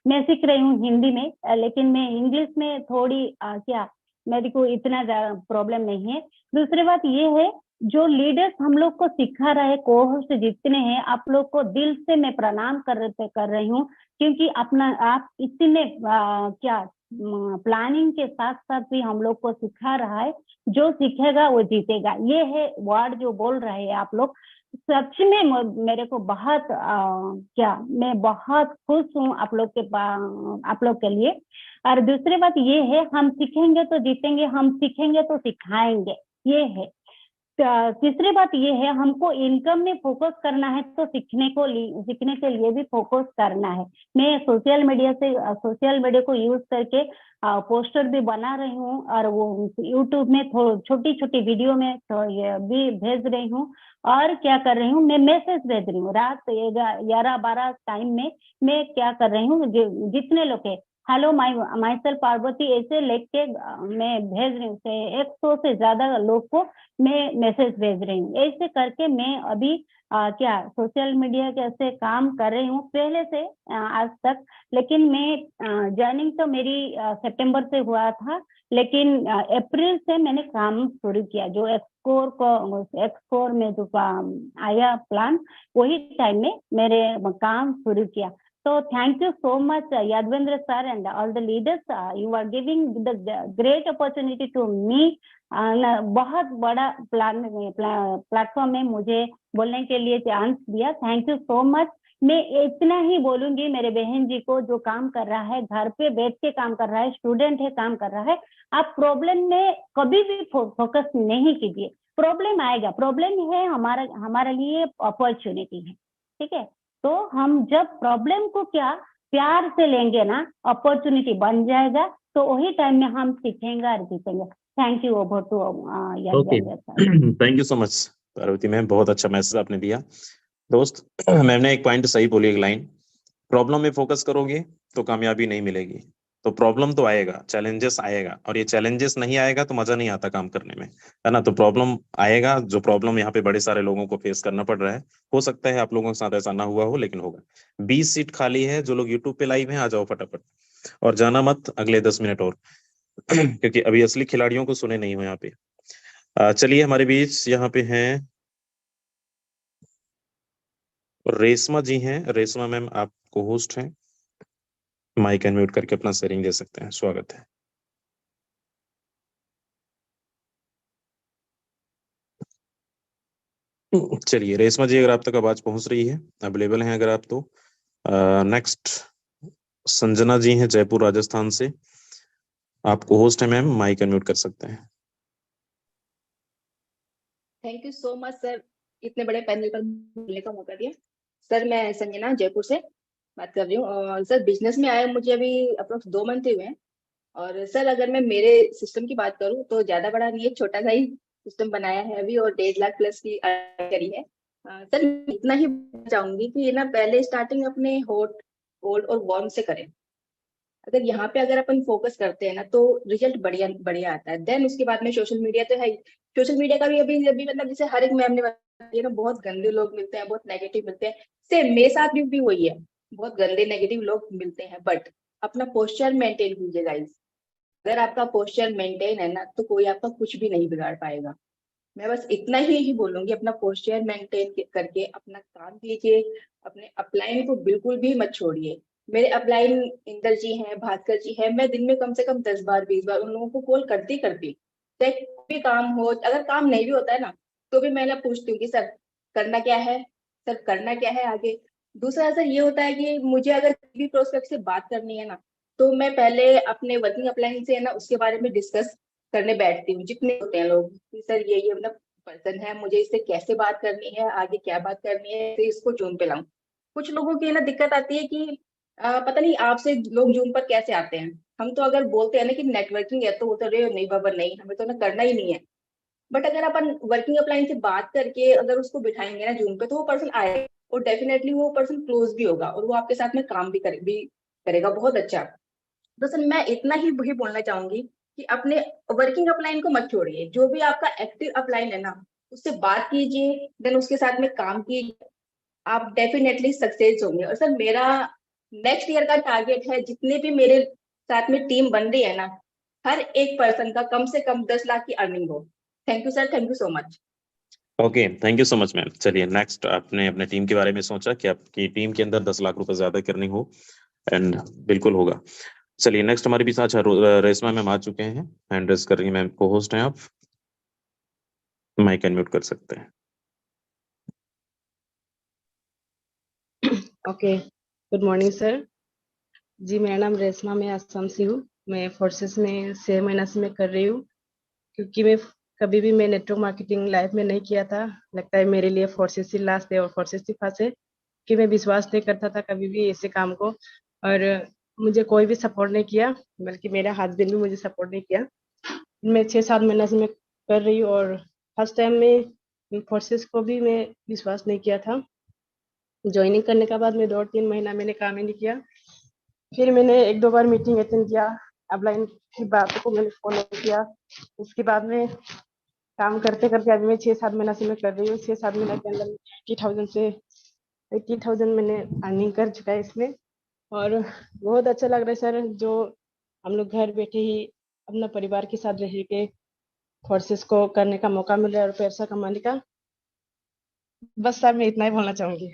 मैं सीख रही हूँ हिंदी में, लेकिन मैं इंग्लिश में थोड़ी क्या मेरे को इतना ज्यादा प्रॉब्लम नहीं है। दूसरी बात ये है, जो लीडर्स हम लोग को सिखा रहे, को-होस्ट जितने हैं, आप लोग को दिल से मैं प्रणाम कर रही हूँ, क्योंकि आप इतने क्या प्लानिंग के साथ साथ भी हम लोग को सिखा रहा है। जो सीखेगा वो जीतेगा, ये है वर्ड जो बोल रहे हैं आप लोग। सच में मेरे को बहुत मैं बहुत खुश हूँ आप लोग के लिए। और दूसरी बात ये है, हम सीखेंगे तो जीतेंगे, हम सीखेंगे तो सिखाएंगे, ये है। तीसरी बात ये है, हमको इनकम में फोकस करना है तो सीखने के लिए भी फोकस करना है। मैं सोशल मीडिया को यूज करके पोस्टर भी बना रही हूँ, और वो यूट्यूब में छोटी छोटी वीडियो में तो ये भी भेज रही हूँ। और क्या कर रही हूँ, मैं मैसेज भेज रही हूँ रात 11-12 टाइम में। मैं क्या कर रही हूँ, जितने लोग है, हेलो माई सेल्फ पार्वती ऐसे लिख के मैं भेज रही हूँ। 100 से ज्यादा लोग को मैं मैसेज भेज रही हूँ। ऐसे करके मैं अभी सोशल मीडिया कैसे काम कर रही हूँ पहले से आज तक। लेकिन मैं ज्वाइनिंग तो मेरी सितंबर से हुआ था, लेकिन अप्रैल से मैंने काम शुरू किया। जो एक्सकोर में जो आया प्लान, वही टाइम में मेरे काम शुरू किया। So thank you so much, Yadvendra sir and all the leaders. You are giving the great opportunity to me. बहुत बड़ा प्लेटफॉर्म में मुझे बोलने के लिए चांस दिया। Thank you so much. मैं इतना ही बोलूंगी मेरे बहन जी को, जो काम कर रहा है, घर पे बैठ के काम कर रहा है, स्टूडेंट है, काम कर रहा है, आप प्रॉब्लम में कभी भी फोकस नहीं कीजिए। प्रॉब्लम आएगा, प्रॉब्लम है हमारे लिए अपॉर्चुनिटी है, ठीक है। तो हम जब प्रॉब्लम को प्यार से लेंगे ना, अपॉर्चुनिटी बन जाएगा, तो वही टाइम में हम सीखेंगे और जीतेंगे। Thank you. Over to Yadavendra sir. Thank you so much Parvati ma'am, बहुत अच्छा मैसेज आपने दिया। दोस्त, मैम ने एक पॉइंट सही बोली, एक लाइन, प्रॉब्लम में फोकस करोगे तो कामयाबी नहीं मिलेगी। तो प्रॉब्लम तो आएगा, चैलेंजेस आएगा, और ये चैलेंजेस नहीं आएगा तो मजा नहीं आता काम करने में, है ना। तो प्रॉब्लम आएगा, जो प्रॉब्लम यहाँ पे बड़े सारे लोगों को फेस करना पड़ रहा है। हो सकता है आप लोगों के साथ ऐसा ना हुआ हो, लेकिन होगा। 20 सीट खाली है। जो लोग यूट्यूब पे लाइव हैं, आ जाओ फटाफट, और जाना मत अगले 10 मिनट और क्योंकि अभी असली खिलाड़ियों को सुने नहीं हो यहाँ पे। चलिए, हमारे बीच यहाँ पे हैं रेशमा जी हैं। रेशमा मैम, आप को होस्ट हैं, माइक अनम्यूट करके अपना शेयरिंग दे सकते हैं। स्वागत है। चलिए रेशमा जी, अगर आप तक आवाज पहुंच रही है, अवेलेबल हैं अगर आप, तो नेक्स्ट संजना जी हैं जयपुर राजस्थान से, आपको होस्ट है मैम, माइक अनम्यूट कर सकते हैं। Thank you so much sir, इतने बड़े पैनल पर बोलने का मौका दिया। सर मैं संजना जयपुर से बात कर रही हूँ, और सर बिजनेस में आए मुझे अभी अप्रोक्स 2 मंथ हुए हैं। और सर अगर मैं मेरे सिस्टम की बात करूँ तो ज्यादा बड़ा नहीं है, छोटा सा ही सिस्टम बनाया है अभी, और 1.5 लाख प्लस की करी है। सर इतना ही चाहूंगी कि ये ना पहले स्टार्टिंग अपने हॉट, कोल्ड और वार्म से करें। अगर यहाँ पे अगर अपन फोकस करते हैं ना, तो रिजल्ट बढ़िया आता है। देन उसके बाद में सोशल मीडिया तो है ही। सोशल मीडिया का भी अभी मतलब जैसे हर एक मैम ने बताया ना, बहुत गंदे लोग मिलते हैं, बहुत नेगेटिव मिलते हैं। सेम मेरे साथ भी वही है, बहुत गंदे नेगेटिव लोग मिलते हैं। बट अपना पोस्चर मेंटेन कीजिए गाइस। अगर आपका पोस्चर मेंटेन है ना, तो कोई आपका कुछ भी नहीं बिगाड़ पाएगा। मैं बस इतना ही बोलूंगी, अपना पोस्चर मेंटेन करके अपना काम कीजिए। अपने अपलाइन को बिल्कुल भी मत छोड़िए। मेरे अपलाइन इंदर जी हैं, भास्कर जी हैं, मैं दिन में कम से कम 10 बार 20 बार उन लोगों को कॉल करती चाहे कोई काम हो। अगर काम नहीं भी होता है ना, तो भी मैं पूछती हूँ कि सर करना क्या है, सर करना क्या है आगे। दूसरा सर ये होता है कि मुझे अगर किसी प्रोस्पेक्ट से बात करनी है ना, तो मैं पहले अपने वर्किंग अपलाइन से है ना, उसके बारे में डिस्कस करने बैठती हूँ। जितने होते हैं लोग कि सर ये मतलब पर्सन है, मुझे इससे कैसे बात करनी है, आगे क्या बात करनी है, इसको जून पे लाऊं। कुछ लोगों की है ना दिक्कत आती है कि पता नहीं आपसे लोग जूम पर कैसे आते हैं। हम तो अगर बोलते हैं ना कि नेटवर्किंग है तो वो तो अरे नहीं बाबा नहीं, हमें तो ना करना ही नहीं है। बट अगर अपन वर्किंग अपलाइन से बात करके अगर उसको बिठाएंगे ना जूम पे तो वो पर्सन आएगा और डेफिनेटली वो पर्सन क्लोज भी होगा और वो आपके साथ में काम भी करेगा बहुत अच्छा। तो सर मैं इतना ही वही बोलना चाहूंगी कि अपने वर्किंग अपलाइन को मत छोड़िए, जो भी आपका एक्टिव अपलाइन है ना उससे बात कीजिए, देन उसके साथ में काम कीजिए, आप डेफिनेटली सक्सेस होंगे। और सर मेरा नेक्स्ट ईयर का टारगेट है जितने भी मेरे साथ में टीम बन रही है ना हर एक पर्सन का कम से कम 10 लाख की अर्निंग हो। Thank you sir, thank you so much. Okay, thank you so much ma'am. चलिए नेक्स्ट, आपने अपने टीम के बारे में सोचा कि आपकी टीम के अंदर 10 लाख रुपए ज्यादा करनी हो, एंड बिल्कुल होगा। चलिए नेक्स्ट हमारे बीच अच्छा रेशमा मैम आ चुके हैं, हैंड रेस कर रही हैं मैम, को होस्ट हैं आप, माइक अनम्यूट कर सकते हैं। ओके, गुड मॉर्निंग सर जी। मेरा नाम रेशमा, मैं असम से हूँ। मैं फोर्सेस में 6 महीना से मैं कर रही हूँ, क्योंकि मैं कभी भी मैं नेटवर्क मार्केटिंग लाइफ में नहीं किया था। लगता है मेरे लिए फोर्सेस ही लास्ट है और फोर्सेस ही फर्स्ट है, कि मैं विश्वास नहीं करता था कभी भी ऐसे काम को, और मुझे कोई भी सपोर्ट नहीं किया, बल्कि मेरा हस्बैंड भी मुझे सपोर्ट नहीं किया। मैं 6-7 महीना से मैं कर रही हूँ और फर्स्ट टाइम में फोर्सेस को भी मैं विश्वास नहीं किया था। ज्वाइनिंग करने के बाद मैं 2-3 महीना मैंने काम ही नहीं किया। फिर मैंने 1-2 बार मीटिंग अटेंड किया, अपलाइन की बातों को मैंने फॉलो किया। उसके बाद में काम करते करते अभी मैं 6-7 महीना से मैं कर रही हूँ। 6-7 महीना के अंदर 80,000 मैंने अर्निंग कर चुका है इसमें, और बहुत अच्छा लग रहा है सर, जो हम लोग घर बैठे ही अपना परिवार के साथ रह के फोर्सेस को करने का मौका मिल रहा है और पैसा कमाने का। बस सर मैं इतना ही बोलना चाहूंगी।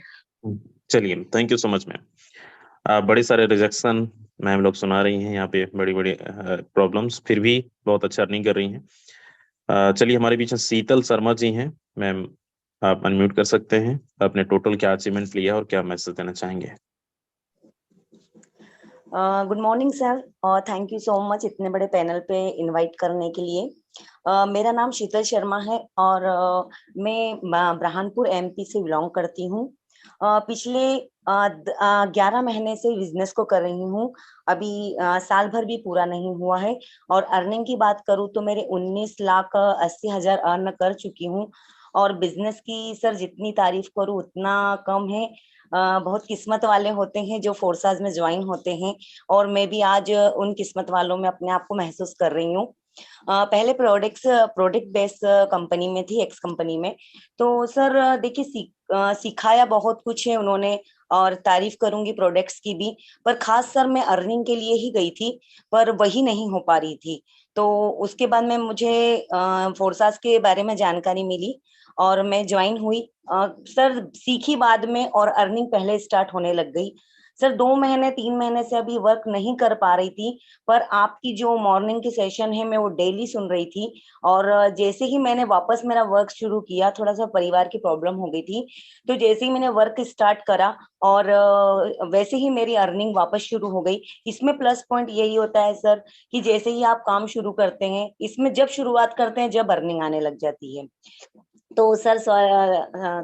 चलिए thank you so much ma'am. बड़े सारे रिजेक्शन मैम लोग सुना रही हैं यहाँ पे, बड़ी बड़ी प्रॉब्लम्स, फिर भी बहुत अच्छा अर्निंग कर रही हैं। चलिए हमारे बीच शीतल शर्मा जी हैं मैम, आप अनम्यूट कर सकते हैं, आपने टोटल क्या अचीवमेंट लिया और क्या मैसेज देना चाहेंगे? गुड मॉर्निंग सर, और थैंक यू सो मच इतने बड़े पैनल पे इनवाइट करने के लिए। मेरा नाम शीतल शर्मा है और मैं ब्रहानपुर एमपी से बिलोंग करती हूँ। पिछले 11 महीने से बिजनेस को कर रही हूँ, अभी साल भर भी पूरा नहीं हुआ है। और अर्निंग की बात करूँ तो मेरे 19,80,000 अर्न कर चुकी हूँ। और बिजनेस की सर जितनी तारीफ करूँ उतना कम है। बहुत किस्मत वाले होते हैं जो फोर्सेस में ज्वाइन होते हैं, और मैं भी आज उन किस्मत वालों में अपने आप को महसूस कर रही हूँ। पहले प्रोडक्ट बेस्ड कंपनी में थी, एक्स कंपनी में। तो सर देखिए सिखाया बहुत कुछ है उन्होंने, और तारीफ करूंगी प्रोडक्ट्स की भी, पर खास सर मैं अर्निंग के लिए ही गई थी, पर वही नहीं हो पा रही थी। तो उसके बाद में मुझे फोर्सेस के बारे में जानकारी मिली और मैं ज्वाइन हुई। सर सीखी बाद में और अर्निंग पहले स्टार्ट होने लग गई। सर 2 महीने 3 महीने से अभी वर्क नहीं कर पा रही थी, पर आपकी जो मॉर्निंग की सेशन है मैं वो डेली सुन रही थी। और जैसे ही मैंने वापस मेरा वर्क शुरू किया, थोड़ा सा परिवार की प्रॉब्लम हो गई थी, तो जैसे ही मैंने वर्क स्टार्ट करा और वैसे ही मेरी अर्निंग वापस शुरू हो गई। इसमें प्लस पॉइंट यही होता है सर कि जैसे ही आप काम शुरू करते हैं, इसमें जब शुरुआत करते हैं जब अर्निंग आने लग जाती है। तो sir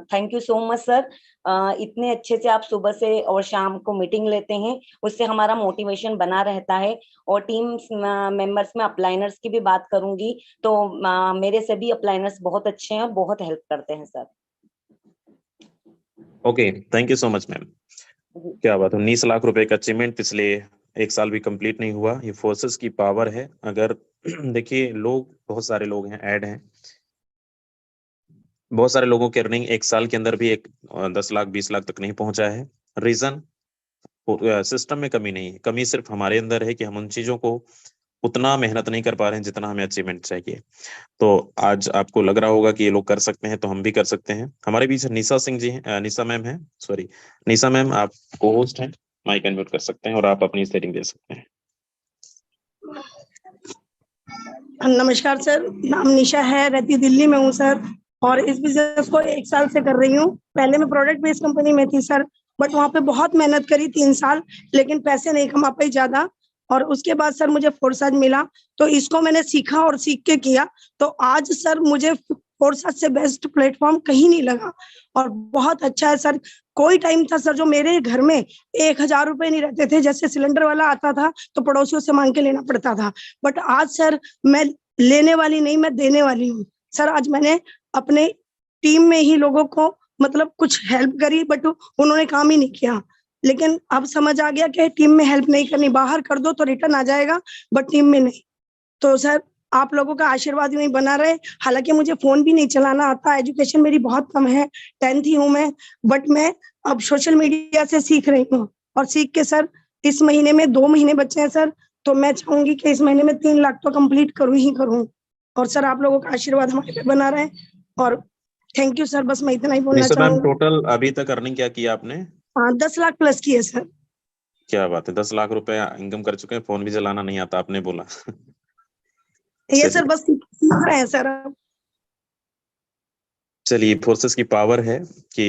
thank you so much sir, इतने अच्छे से आप सुबह से और शाम को मीटिंग लेते हैं, उससे हमारा मोटिवेशन बना रहता है। और टीम मेंबर्स में अपलाइनर्स की भी बात करूंगी तो मेरे सभी अपलाइनर्स बहुत अच्छे हैं और बहुत हेल्प करते हैं sir. Okay, thank you so much ma'am. क्या बात है, 19 लाख रुपए का अचीवमेंट पिछले 1 साल भी कंप्लीट नहीं हुआ। ये फोर्सेस की पावर है। अगर देखिए लोग, बहुत सारे लोग हैं, ऐड हैं, बहुत सारे लोगों की अर्निंग 1 साल के अंदर भी 10 लाख 20 लाख तक नहीं पहुंचा है। रीजन सिस्टम में कमी नहीं है, कमी सिर्फ हमारे अंदर है कि हम उन चीजों को उतना मेहनत नहीं कर पा रहे हैं जितना हमें अचीवमेंट चाहिए। तो आज आपको लग रहा होगा कि ये लोग कर सकते हैं तो हम भी कर सकते हैं। हमारे बीच निशा सिंह जी हैं, निशा मैम है, सॉरी निशा मैम, आप को होस्ट हैं, माइक अनम्यूट कर सकते हैं और आप अपनी सेटिंग दे सकते हैं। नमस्कार सर, नाम निशा है, रहती दिल्ली में हूँ सर, और इस बिजनेस को 1 साल से कर रही हूँ। पहले मैं प्रोडक्ट बेस्ड कंपनी में थी सर, बट वहाँ पे बहुत मेहनत करी 3 साल, लेकिन पैसे नहीं कमा पाई ज्यादा। और उसके बाद सर मुझे फोर्सेस मिला, तो इसको मैंने सीखा और सीख के किया। तो आज सर मुझे फोर्सेस से बेस्ट प्लेटफॉर्म कहीं नहीं लगा और बहुत अच्छा है सर। कोई टाइम था सर जो मेरे घर में 1,000 रुपए नहीं रहते थे, जैसे सिलेंडर वाला आता था तो पड़ोसियों से मांग के लेना पड़ता था, बट आज सर मैं लेने वाली नहीं, मैं देने वाली हूँ सर। आज मैंने अपने टीम में ही लोगों को मतलब कुछ हेल्प करी, बट उन्होंने काम ही नहीं किया। लेकिन अब समझ आ गया कि टीम में हेल्प नहीं करनी, बाहर कर दो तो रिटर्न आ जाएगा बट टीम में नहीं। तो सर आप लोगों का आशीर्वाद में बना रहे। हालांकि मुझे फोन भी नहीं चलाना आता, एजुकेशन मेरी बहुत कम है, 10th ही हूँ मैं, बट मैं अब सोशल मीडिया से सीख रही हूँ और सीख के सर इस महीने में 2 महीने बचे हैं सर, तो मैं चाहूंगी कि इस महीने में 3 लाख तो कंप्लीट करूँ ही करूँ। और सर आप लोगों का आशीर्वाद हमारे पे बना रहे और थैंक यू सर। बस मैं इतना ही बोलना निशा मैम, चाहूंगी। टोटल अभी तक अर्निंग क्या किया आपने? हाँ 10 लाख प्लस की है सर। क्या बात है, 10 लाख रुपए इनकम कर चुके हैं। फोन भी चलाना नहीं आता आपने बोला। ये सर बस सीख रहे हैं सर अब। चलिए, फोर्सेस की पावर है कि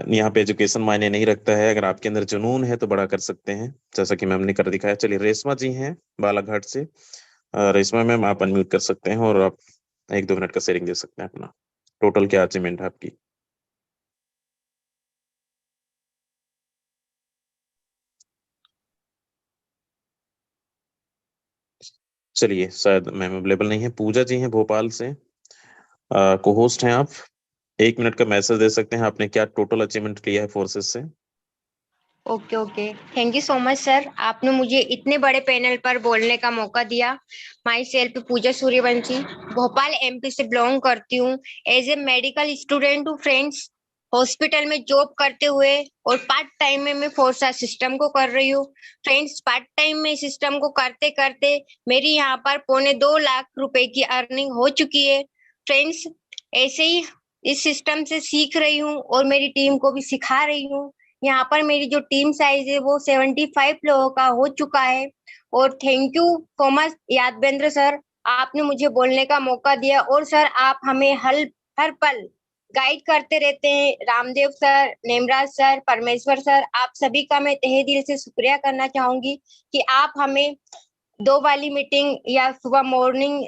यहाँ पे एजुकेशन मायने नहीं रखता है। अगर आपके अंदर जुनून है तो बड़ा कर सकते हैं, जैसा कि मैम ने कर दिखाया। चलिए, रेशमा जी हैं बालाघाट से। रेशमा मैम, आप अनम्यूट कर सकते हैं और आप 1-2 मिनट का शेयरिंग दे सकते हैं अपना। टोटल क्या अचीवमेंट है आपकी? चलिए, शायद मैम अवेलेबल नहीं है। पूजा जी हैं भोपाल से, को होस्ट हैं आप। 1 मिनट का मैसेज दे सकते हैं, आपने क्या टोटल अचीवमेंट किया है फोर्सेस से? Okay okay, thank you so much sir, आपने मुझे इतने बड़े पैनल पर बोलने का मौका दिया। Myself Pooja Suryavanshi, Bhopal MP से बिलोंग करती हूँ। एज ए मेडिकल स्टूडेंट हूँ फ्रेंड्स, हॉस्पिटल में जॉब करते हुए और पार्ट टाइम में मैं फोर्सा सिस्टम को कर रही हूँ। फ्रेंड्स, पार्ट टाइम में सिस्टम को करते करते मेरी यहाँ पर 2.25 लाख रुपए की अर्निंग हो चुकी है। फ्रेंड्स, ऐसे ही इस सिस्टम से सीख रही हूँ और मेरी टीम को भी सिखा रही हूँ। यहाँ पर मेरी जो टीम साइज है वो 75 लोगों का हो चुका है। और thank you so much Yadavendra sir, आपने मुझे बोलने का मौका दिया। और सर आप हमें हर पल गाइड करते रहते हैं। रामदेव सर, नेमराज सर, परमेश्वर सर, आप सभी का मैं तहे दिल से शुक्रिया करना चाहूंगी कि आप हमें 2 वाली मीटिंग या सुबह मॉर्निंग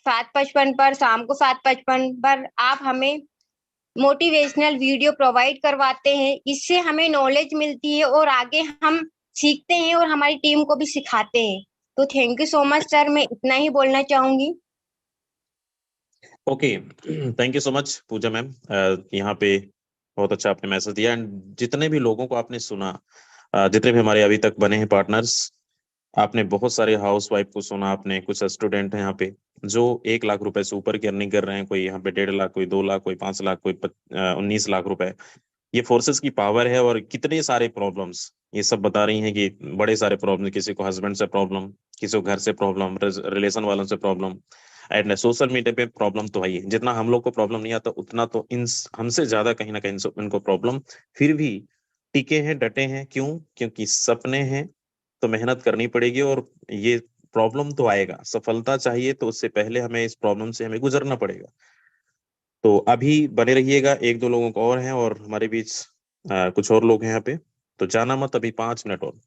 7:55 पर, शाम को 7:55 पर आप हमें मोटिवेशनल वीडियो प्रोवाइड करवाते हैं। इससे हमें नॉलेज मिलती है और आगे हम सीखते हैं और हमारी टीम को भी सिखाते हैं। तो thank you so much sir, मैं इतना ही बोलना चाहूंगी। Okay, thank you so much Pooja ma'am. यहाँ पे बहुत अच्छा आपने मैसेज दिया। एंड जितने भी लोगों को आपने सुना, जितने भी हमारे अभी तक बने हैं पार्टनर्स, आपने बहुत सारे हाउस वाइफ को सुना, आपने कुछ स्टूडेंट हैं यहाँ पे जो 1 लाख रुपए से ऊपर की अर्निंग कर रहे हैं। कोई यहाँ पे 1.5 लाख, कोई 2 लाख, कोई 5 लाख, कोई 19 लाख रुपए। ये फोर्सेस की पावर है। और कितने सारे प्रॉब्लम्स ये सब बता रही हैं कि बड़े सारे प्रॉब्लम, किसी को हस्बैंड से प्रॉब्लम, किसी को घर से प्रॉब्लम, रिलेशन वालों से प्रॉब्लम, एंड सोशल मीडिया पे प्रॉब्लम तो है ही। जितना हम लोग को प्रॉब्लम नहीं आता उतना तो इन हमसे ज्यादा कहीं ना कहीं इनको प्रॉब्लम। फिर भी टिके हैं, डटे हैं। क्यों? क्योंकि सपने हैं तो मेहनत करनी पड़ेगी। और ये प्रॉब्लम तो आएगा, सफलता चाहिए तो उससे पहले हमें इस प्रॉब्लम से हमें गुजरना पड़ेगा। तो अभी बने रहिएगा। 1-2 लोगों को और हैं और हमारे बीच कुछ और लोग हैं यहाँ पे, तो जाना मत, अभी 5 मिनट और।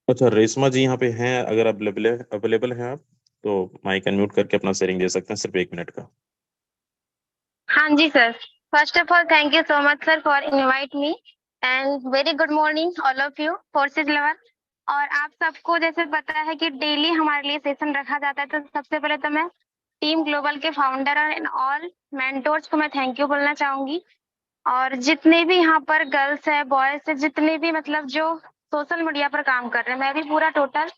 अच्छा, रेशमा जी यहाँ पे हैं, अगर अवेलेबल हैं आप तो माइक अनम्यूट करके अपना शेयरिंग दे सकते हैं, सिर्फ 1 मिनट का। हाँ जी sir, first of all thank you so much sir for invite me and very good morning all of you forces lover. और आप सबको जैसे पता है कि डेली हमारे लिए सेशन रखा जाता है, तो सबसे पहले तो मैं टीम ग्लोबल के फाउंडर एंड ऑल मेंटोर्स को मैं थैंक यू बोलना चाहूंगी। और जितने भी यहाँ पर गर्ल्स है, बॉयज है, जितने भी मतलब जो सोशल मीडिया पर काम कर रहे हैं, मैं भी पूरा टोटल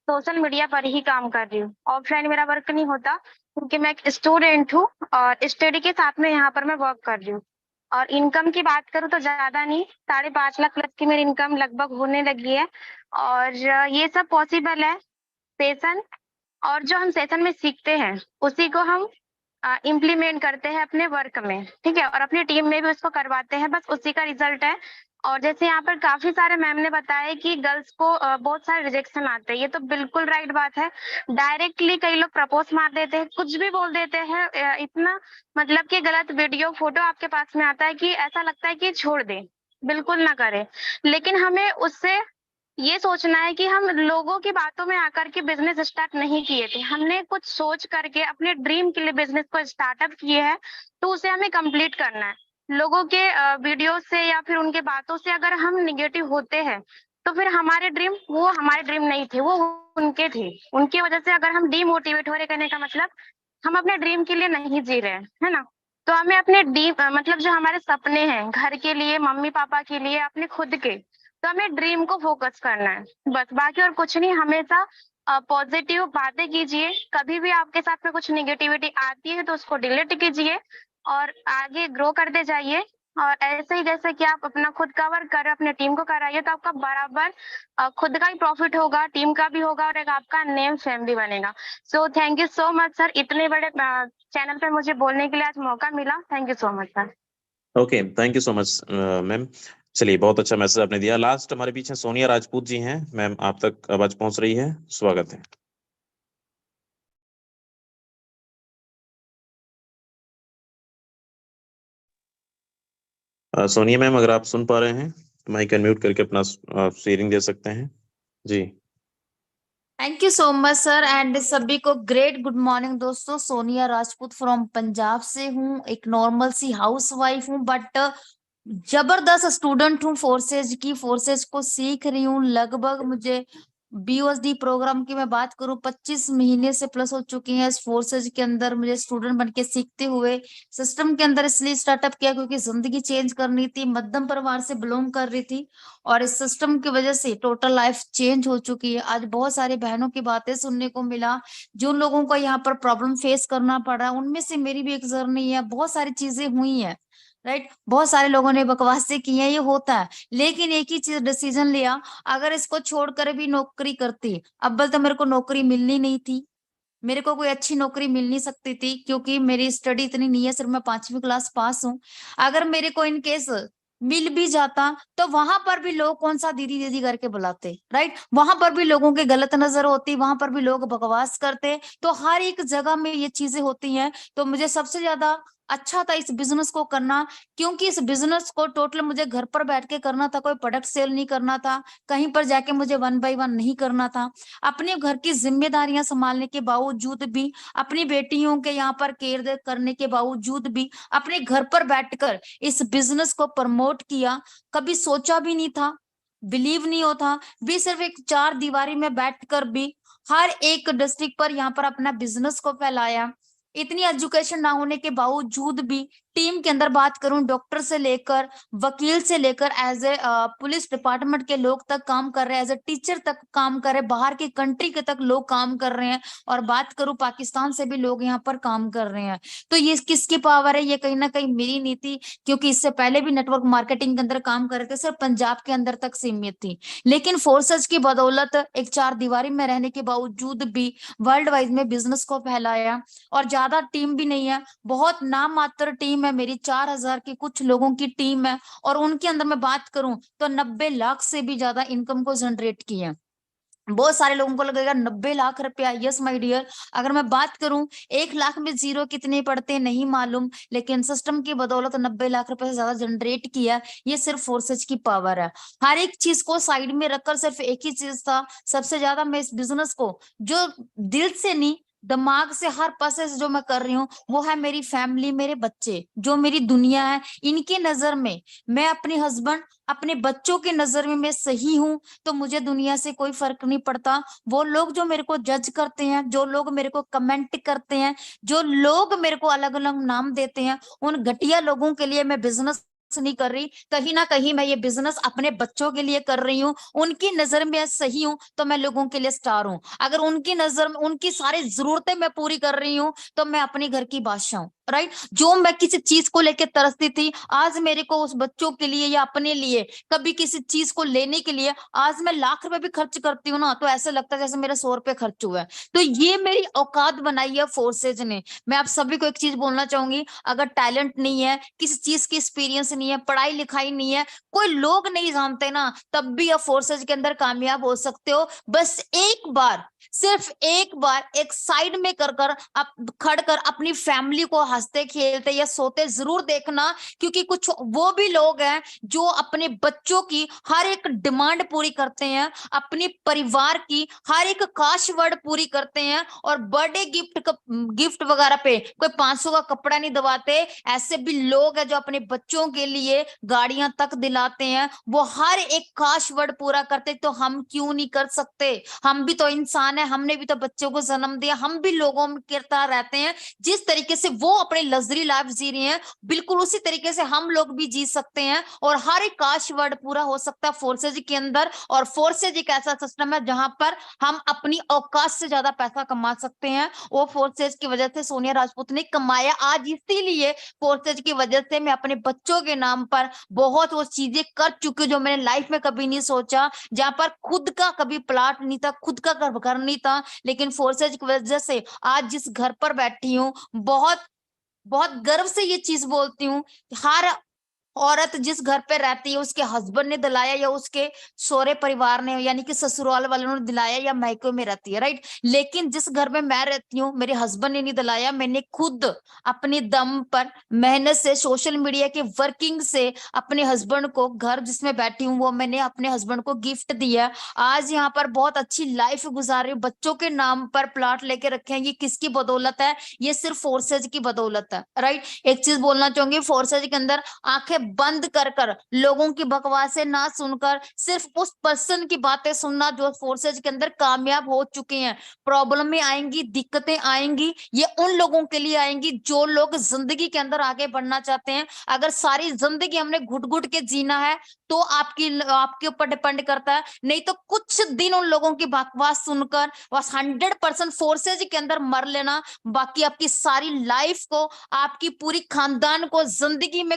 सोशल मीडिया पर ही काम कर रही हूँ। ऑफलाइन मेरा वर्क नहीं होता क्योंकि मैं एक स्टूडेंट हूँ और स्टडी के साथ में यहाँ पर मैं वर्क कर रही हूँ। और इनकम की बात करूँ तो ज्यादा नहीं, 5.5 लाख प्लस की मेरी इनकम लगभग होने लगी है। और ये सब पॉसिबल है सेशन, और जो हम सेशन में सीखते हैं उसी को हम इम्प्लीमेंट करते हैं अपने वर्क में, ठीक है, और अपनी टीम में भी उसको करवाते हैं, बस उसी का रिजल्ट है। और जैसे यहाँ पर काफी सारे मैम ने बताया कि गर्ल्स को बहुत सारे रिजेक्शन आते हैं, ये तो बिल्कुल राइट बात है। डायरेक्टली कई लोग प्रपोज मार देते हैं, कुछ भी बोल देते हैं, इतना मतलब कि गलत वीडियो फोटो आपके पास में आता है कि ऐसा लगता है कि छोड़ दे, बिल्कुल ना करें। लेकिन हमें उससे ये सोचना है कि हम लोगों की बातों में आकर के बिजनेस स्टार्ट नहीं किए थे, हमने कुछ सोच करके अपने ड्रीम के लिए बिजनेस को स्टार्टअप किए हैं, तो उसे हमें कंप्लीट करना है। लोगों के वीडियो से या फिर उनके बातों से अगर हम निगेटिव होते हैं तो फिर हमारे ड्रीम वो हमारे ड्रीम नहीं थे, वो उनके थे। उनकी वजह से अगर हम डीमोटिवेट हो रहे, कहने का मतलब हम अपने ड्रीम के लिए नहीं जी रहे हैं, है ना। तो हमें अपने मतलब जो हमारे सपने हैं घर के लिए, मम्मी पापा के लिए, अपने खुद के, तो हमें ड्रीम को फोकस करना है बस, बाकी और कुछ नहीं। हमेशा पॉजिटिव बातें कीजिए, कभी भी आपके साथ में कुछ निगेटिविटी आती है तो उसको डिलीट कीजिए और आगे ग्रो करते जाइए। और ऐसे ही जैसे कि आप अपना खुद का वर्क कर रहे हो, अपने टीम को कराइए, तो आपका बराबर खुद का ही प्रॉफिट होगा, टीम का भी होगा और एक आपका नेम फेम भी बनेगा। So thank you so much sir, इतने बड़े चैनल पे मुझे बोलने के लिए आज मौका मिला। Thank you so much sir. Okay, thank you so much ma'am. चलिए, बहुत अच्छा मैसेज आपने दिया। लास्ट हमारे बीच है सोनिया राजपूत जी हैं। मैम, आप तक आवाज पहुंच रही है? स्वागत है। सोनिया मैम, अगर आप सुन पा रहे हैं तो माइक अनम्यूट करके अपना शेयरिंग दे सकते हैं जी। Thank you so much sir and सभी को ग्रेट गुड मॉर्निंग दोस्तों। सोनिया राजपूत फ्रॉम पंजाब से हूँ, एक नॉर्मल सी हाउस वाइफ हूँ बट जबरदस्त स्टूडेंट हूँ फोर्सेज की, फोर्सेज को सीख रही हूँ। लगभग मुझे BOSD प्रोग्राम की मैं बात करूं 25 महीने से प्लस हो चुकी हैं इस फोर्सेज के अंदर मुझे स्टूडेंट बन के सीखते हुए सिस्टम के अंदर। इसलिए स्टार्टअप किया क्योंकि जिंदगी चेंज करनी थी, मध्यम परिवार से बिलोंग कर रही थी और इस सिस्टम की वजह से टोटल लाइफ चेंज हो चुकी है। आज बहुत सारी बहनों की बातें सुनने को मिला, जो लोगों को यहाँ पर प्रॉब्लम फेस करना पड़ा, उनमें से मेरी भी एक जर्नी है। बहुत सारी चीजें हुई है, राइट। बहुत सारे लोगों ने बकवासें की हैं, ये होता है, लेकिन एक ही चीज डिसीजन लिया, अगर इसको छोड़कर भी नौकरी करती, अव्वल तो मेरे को नौकरी मिलनी नहीं थी, मेरे को कोई अच्छी नौकरी मिल नहीं सकती थी क्योंकि मेरी स्टडी इतनी नहीं है, सिर्फ मैं 5वीं क्लास पास हूँ। अगर मेरे को इन केस मिल भी जाता तो वहां पर भी लोग कौन सा दीदी दीदी करके बुलाते, राइट। वहां पर भी लोगों के गलत नजर होती, वहां पर भी लोग बकवास करते। तो हर एक जगह में ये चीजें होती हैं। तो मुझे सबसे ज्यादा अच्छा था इस बिजनेस को करना, क्योंकि इस बिजनेस को टोटल मुझे घर पर बैठ के करना था, कोई प्रोडक्ट सेल नहीं करना था, कहीं पर जाके मुझे 1 बाय 1 नहीं करना था। अपने घर की जिम्मेदारियां संभालने के बावजूद भी, अपनी बेटियों के यहाँ पर केयर करने के बावजूद भी अपने घर पर बैठकर इस बिजनेस को प्रमोट किया। कभी सोचा भी नहीं था, बिलीव नहीं होता भी, सिर्फ एक 4 दीवारी में बैठकर भी हर एक डिस्ट्रिक्ट पर यहाँ पर अपना बिजनेस को फैलाया। इतनी एजुकेशन ना होने के बावजूद भी टीम के अंदर बात करूं, डॉक्टर से लेकर वकील से लेकर एज ए पुलिस डिपार्टमेंट के लोग तक काम कर रहे हैं, एज ए टीचर तक काम कर रहे हैं, बाहर की कंट्री के तक लोग काम कर रहे हैं, और बात करूं पाकिस्तान से भी लोग यहाँ पर काम कर रहे हैं। तो ये किसकी पावर है? ये कहीं ना कहीं मेरी नीति, क्योंकि इससे पहले भी नेटवर्क मार्केटिंग के अंदर काम कर रहे थे, सिर्फ पंजाब के अंदर तक सीमित थी, लेकिन फोर्सेज की बदौलत एक 4 दीवारी में रहने के बावजूद भी वर्ल्ड वाइज में बिजनेस को फैलाया। और ज्यादा टीम भी नहीं है, बहुत नाम मात्र टीम है मेरी, 4000 की कुछ लोगों की टीम है, और उनके अंदर मैं बात करूं तो 90 लाख से भी ज्यादा इनकम को जनरेट की है। बहुत सारे लोगों को लगेगा 90 लाख रुपया, यस माय डियर, अगर मैं बात करूं 1 लाख में जीरो कितने पड़ते नहीं मालूम, लेकिन सिस्टम की बदौलत 90 लाख रुपए से ज्यादा जनरेट किया। ये सिर्फ फोर्सेज की पावर है। हर एक चीज को साइड में रखकर सिर्फ एक ही चीज था, सबसे ज्यादा मैं इस बिजनेस को जो दिल से नहीं दिमाग से हर पासे से जो मैं कर रही हूँ वो है मेरी फैमिली, मेरे बच्चे, जो मेरी दुनिया है, इनकी नजर में मैं, अपने हस्बैंड, अपने बच्चों की नजर में मैं सही हूं, तो मुझे दुनिया से कोई फर्क नहीं पड़ता। वो लोग जो मेरे को जज करते हैं, जो लोग मेरे को कमेंट करते हैं, जो लोग मेरे को अलग अलग नाम देते हैं, उन घटिया लोगों के लिए मैं बिजनेस नहीं कर रही, कहीं ना कहीं मैं ये बिजनेस अपने बच्चों के लिए कर रही हूँ। उनकी नजर में सही हूँ तो मैं लोगों के लिए स्टार हूँ। अगर उनकी नजर में उनकी सारी जरूरतें मैं पूरी कर रही हूँ तो मैं अपने घर की बादशाह हूँ, राइट। जो मैं किसी चीज को लेकर तरसती थी, आज मेरे को उस बच्चों के लिए या अपने लिए कभी किसी चीज को लेने के लिए आज मैं लाख रुपए भी खर्च करती हूँ ना, तो ऐसा लगता है जैसे मेरे 100 रुपए खर्च हुआ है। तो ये मेरी औकात बनाई है फोर्सेज ने। मैं आप सभी को एक चीज बोलना चाहूंगी, अगर टैलेंट नहीं है, किसी चीज की एक्सपीरियंस नहीं है, पढ़ाई लिखाई नहीं है, कोई लोग नहीं जानते ना, तब भी आप फोर्सेज के अंदर कामयाब हो सकते हो। बस एक बार, सिर्फ एक बार एक साइड में कर खड़ कर अपनी फैमिली को हंसते खेलते या सोते जरूर देखना, क्योंकि कुछ वो भी लोग हैं जो अपने बच्चों की हर एक डिमांड पूरी करते हैं, अपनी परिवार की हर एक खास वर्ड पूरी करते हैं, और बर्थडे गिफ्ट वगैरह पे कोई 500 का कपड़ा नहीं दबाते। ऐसे भी लोग हैं जो अपने बच्चों के लिए गाड़ियां तक दिलाते हैं, वो हर एक खास वर्ड पूरा करते। तो हम क्यों नहीं कर सकते? हम भी तो इंसान है, हमने भी तो बच्चों को जन्म दिया, हम भी लोगों की तरह रहते हैं। जिस तरीके से वो अपने लग्जरी लाइफ जी रही हैं, बिल्कुल उसी तरीके से हम लोग भी जी सकते हैं, और हर एक काश वर्ड पूरा हो सकता है फोर्सेज के अंदर। और फोर्सेज एक ऐसा सिस्टम है जहां पर हम अपनी औकात से ज्यादा पैसा कमा सकते हैं। वो फोर्सेज की वजह से सोनिया राजपूत ने कमाया। आज इसीलिए फोर्सेज की वजह से मैं अपने बच्चों के नाम पर बहुत वो चीजें कर चुकी हूँ जो मैंने लाइफ में कभी नहीं सोचा, जहां पर खुद का कभी प्लाट नहीं था, खुद का घर नहीं था, लेकिन फोर्सेज की वजह से आज जिस घर पर बैठी हूँ, बहुत बहुत गर्व से ये चीज बोलती हूँ। हर औरत जिस घर पे रहती है उसके हस्बैंड ने दिलाया, या उसके सौरे परिवार ने यानी कि ससुराल वालों ने दिलाया, या मायके में रहती है, राइट। लेकिन जिस घर में मैं रहती हूँ मेरे हस्बैंड ने नहीं दिलाया, मैंने खुद अपने दम पर मेहनत से, सोशल मीडिया के वर्किंग से अपने हस्बैंड को, घर जिसमें बैठी हूँ वो मैंने अपने हस्बैंड को गिफ्ट दिया। आज यहाँ पर बहुत अच्छी लाइफ गुजार रही हूँ, बच्चों के नाम पर प्लाट लेके रखे हैं। ये किसकी बदौलत है? ये सिर्फ फोर्सेज की बदौलत है, राइट। एक चीज बोलना चाहूंगी, फोर्सेज के अंदर आंखें बंद कर लोगों की बकवासें ना सुनकर सिर्फ उस पर्सन की बातें सुनना जो फोर्सेज के अंदर कामयाब हो चुके हैं। प्रॉब्लम में आएंगी, दिक्कतें आएंगी, ये उन लोगों के लिए आएंगी जो लोग जिंदगी के अंदर आगे बढ़ना चाहते हैं। अगर सारी जिंदगी हमने घुट घुट के जीना है तो आपके ऊपर डिपेंड करता है, नहीं तो कुछ दिन उन लोगों की बकवास सुनकर बस 100% फोर्सेज के अंदर मर लेना। बाकी आपकी सारी लाइफ को, आपकी पूरी खानदान को जिंदगी में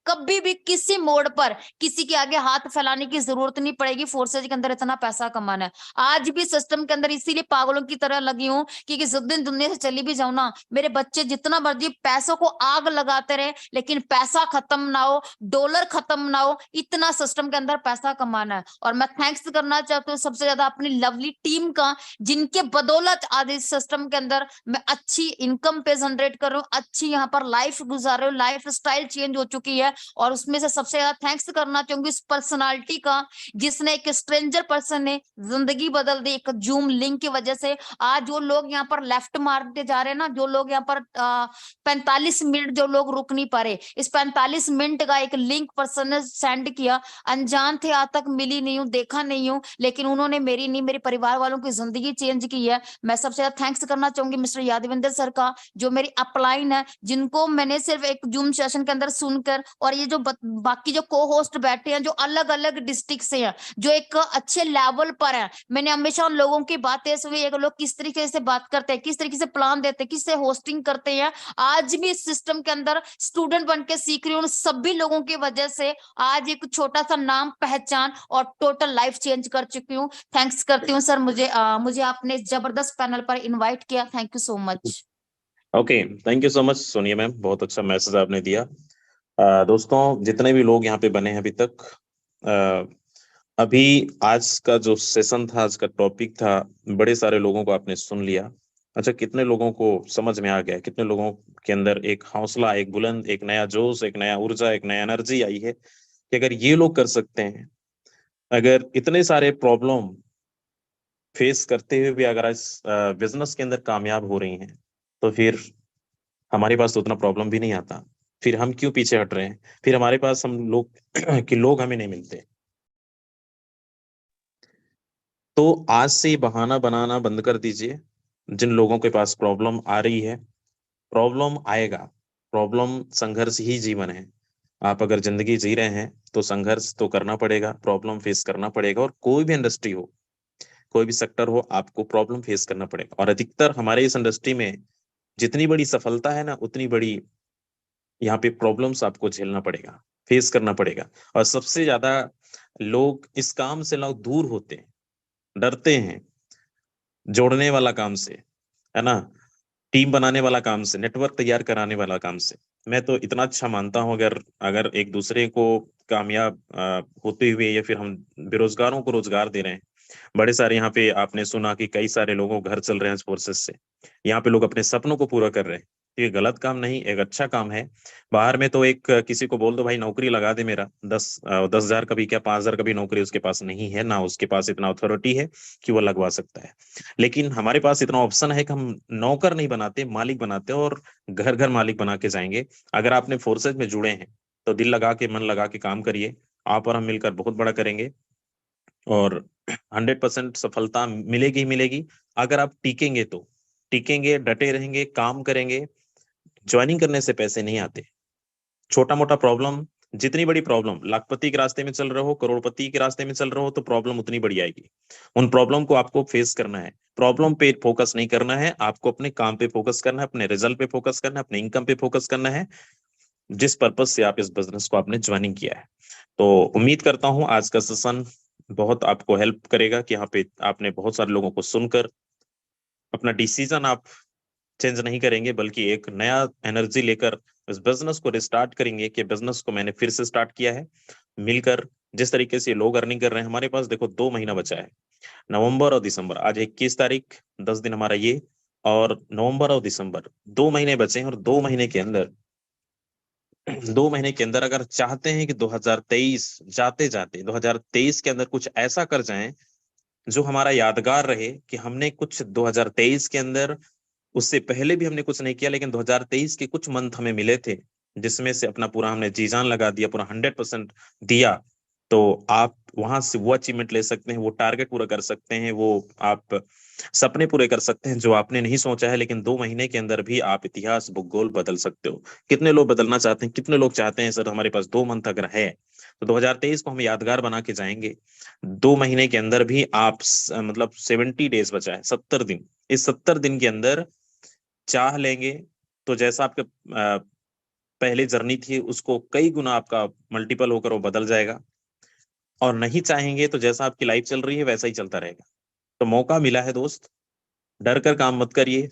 कभी भी किसी मोड़ पर किसी के आगे हाथ फैलाने की जरूरत नहीं पड़ेगी। फोर्सेज के अंदर इतना पैसा कमाना है। आज भी सिस्टम के अंदर इसीलिए पागलों की तरह लगी हूँ कि जिस दिन दुनिया से चली भी जाऊं ना, मेरे बच्चे जितना मर्जी पैसों को आग लगाते रहे, लेकिन पैसा खत्म ना हो, डॉलर खत्म ना हो, इतना सिस्टम के अंदर पैसा कमाना है। और मैं थैंक्स करना चाहती हूँ सबसे ज्यादा अपनी लवली टीम का, जिनके बदौलत आज इस सिस्टम के अंदर मैं अच्छी इनकम पे जनरेट कर रही हूँ, अच्छी यहाँ पर लाइफ गुजार रही हूँ, लाइफ स्टाइल चेंज हो चुकी है। और उसमें से सबसे ज्यादा थैंक्स करना चाहूंगी उस पर्सनालिटी का जिसने, एक स्ट्रेंजर पर्सन ने जिंदगी बदल दी एक जूम लिंक की वजह से। आज जो लोग यहाँ पर लेफ्ट मारते जा रहे हैं ना, जो लोग यहाँ पर 45 मिनट जो लोग रुक नहीं पा रहे, इस 45 मिनट का एक लिंक पर्सन ने सेंड किया। अनजान थे, आज तक मिली नहीं हूँ, देखा नहीं हूँ, लेकिन उन्होंने मेरी नहीं, मेरे परिवार वालों की जिंदगी चेंज की है। मैं सबसे ज्यादा थैंक्स करना चाहूंगी मिस्टर यादविंदर सर का, जो मेरी अपलाइन है, जिनको मैंने सिर्फ एक जूम सेशन के अंदर सुनकर, और ये जो बाकी जो को होस्ट बैठे हैं जो अलग अलग डिस्ट्रिक्ट से हैं, जो एक अच्छे लेवल पर है, मैंने हमेशा उन लोगों की बातें सुनी, ये लोग किस तरीके से बात करते हैं, किस तरीके से प्लान देते हैं, किससे होस्टिंग करते हैं। आज भी इस सिस्टम के अंदर स्टूडेंट बन के सीख रही हूँ, उन सभी लोगों की वजह से आज एक छोटा सा नाम, पहचान और टोटल लाइफ चेंज कर चुकी हूँ। थैंक्स करती हूँ सर, मुझे आपने जबरदस्त पैनल पर इन्वाइट किया। Thank you so much. Okay, thank you so much Sonia ma'am, बहुत अच्छा मैसेज आपने दिया। दोस्तों, जितने भी लोग यहाँ पे बने हैं अभी तक, अभी आज का जो सेशन था, आज का टॉपिक था, बड़े सारे लोगों को आपने सुन लिया। अच्छा, कितने लोगों को समझ में आ गया, कितने लोगों के अंदर एक हौसला, एक बुलंद, एक नया जोश, एक नया ऊर्जा, एक नया एनर्जी आई है कि अगर ये लोग कर सकते हैं, अगर इतने सारे प्रॉब्लम फेस करते हुए भी अगर आज बिजनेस के अंदर कामयाब हो रही हैं, तो फिर हमारे पास तो उतना प्रॉब्लम भी नहीं आता। फिर हम क्यों पीछे हट रहे हैं? फिर हमारे पास हम लोग कि लोग हमें नहीं मिलते। तो आज से बहाना बनाना बंद कर दीजिए। जिन लोगों के पास प्रॉब्लम आ रही है, प्रॉब्लम आएगा, प्रॉब्लम संघर्ष ही जीवन है। आप अगर जिंदगी जी रहे हैं तो संघर्ष तो करना पड़ेगा, प्रॉब्लम फेस करना पड़ेगा। और कोई भी इंडस्ट्री हो, कोई भी सेक्टर हो, आपको प्रॉब्लम फेस करना पड़ेगा। और अधिकतर हमारे इस इंडस्ट्री में जितनी बड़ी सफलता है ना, उतनी बड़ी यहाँ पे प्रॉब्लम्स आपको झेलना पड़ेगा, फेस करना पड़ेगा। और सबसे ज्यादा लोग इस काम से लोग दूर होते हैं, डरते हैं, जोड़ने वाला काम से, है ना, टीम बनाने वाला काम से, नेटवर्क तैयार कराने वाला काम से। मैं तो इतना अच्छा मानता हूं, अगर एक दूसरे को कामयाब होते हुए, या फिर हम बेरोजगारों को रोजगार दे रहे हैं। बड़े सारे यहाँ पे आपने सुना कि कई सारे लोगों को घर चल रहे हैं फोर्सेस से, यहाँ पे लोग अपने सपनों को पूरा कर रहे हैं। तो ये गलत काम नहीं, एक अच्छा काम है। बाहर में तो एक किसी को बोल दो भाई नौकरी लगा दे मेरा, 10,000 कभी क्या 5,000 कभी नौकरी उसके पास नहीं है, ना उसके पास इतना अथॉरिटी है कि वो लगवा सकता है। लेकिन हमारे पास इतना ऑप्शन है कि हम नौकर नहीं बनाते, मालिक बनाते, और घर घर मालिक बना के जाएंगे। अगर आपने फोर्सेज में जुड़े हैं तो दिल लगा के, मन लगा के काम करिए, आप और हम मिलकर बहुत बड़ा करेंगे और 100% सफलता मिलेगी ही मिलेगी। अगर आप टिकेंगे तो टिकेंगे, डटे रहेंगे, काम करेंगे। ज्वाइनिंग करने से पैसे नहीं आते। छोटा मोटा प्रॉब्लम, जितनी बड़ी प्रॉब्लम, लाखपति के रास्ते में चल रहे हो, करोड़पति के रास्ते में चल रहे हो, तो प्रॉब्लम उतनी बड़ी आएगी। उन प्रॉब्लम को आपको फेस करना है। प्रॉब्लम पे फोकस नहीं करना है, आपको अपने काम पे फोकस करना है, अपने रिजल्ट पे फोकस करना है, अपने इनकम पे फोकस करना है, जिस पर्पज से आप इस बिजनेस को आपने ज्वाइनिंग किया है। तो उम्मीद करता हूं आज का सेशन बहुत आपको हेल्प करेगा कि यहाँ पे आपने बहुत सारे लोगों को सुनकर अपना डिसीजन आप चेंज नहीं करेंगे, बल्कि एक नया एनर्जी लेकर इस बिजनेस को रिस्टार्ट करेंगे कि बिजनेस को मैंने फिर से स्टार्ट किया है। मिलकर जिस तरीके से लोग अर्निंग कर रहे हैं, हमारे पास देखो 2 महीना बचा है, नवंबर और दिसंबर। आज 21 तारीख, 10 दिन हमारा ये, और नवंबर और दिसंबर 2 महीने बचे हैं। और 2 महीने के अंदर अगर चाहते हैं कि 2023 जाते जाते 2023 के अंदर कुछ ऐसा कर जाएं जो हमारा यादगार रहे कि हमने कुछ 2023 के अंदर, उससे पहले भी हमने कुछ नहीं किया, लेकिन 2023 के कुछ मंथ हमें मिले थे जिसमें से अपना पूरा हमने जी जान लगा दिया, पूरा 100% दिया, तो आप वहां से वो अचीवमेंट ले सकते हैं, वो टारगेट पूरा कर सकते हैं, वो आप सपने पूरे कर सकते हैं जो आपने नहीं सोचा है। लेकिन 2 महीने के अंदर भी आप इतिहास, भूगोल बदल सकते हो। कितने लोग बदलना चाहते हैं? कितने लोग चाहते हैं सर हमारे पास 2 मंथ अगर है तो 2023 को हम यादगार बना के जाएंगे। 2 महीने के अंदर भी आप मतलब 70 डेज बचा है, 70 दिन। इस 70 दिन के अंदर चाह लेंगे तो जैसा आपके पहले जर्नी थी उसको कई गुना आपका मल्टीपल होकर वो बदल जाएगा, और नहीं चाहेंगे तो जैसा आपकी लाइफ चल रही है वैसा ही चलता रहेगा। तो मौका मिला है दोस्त, डर कर काम मत करिए,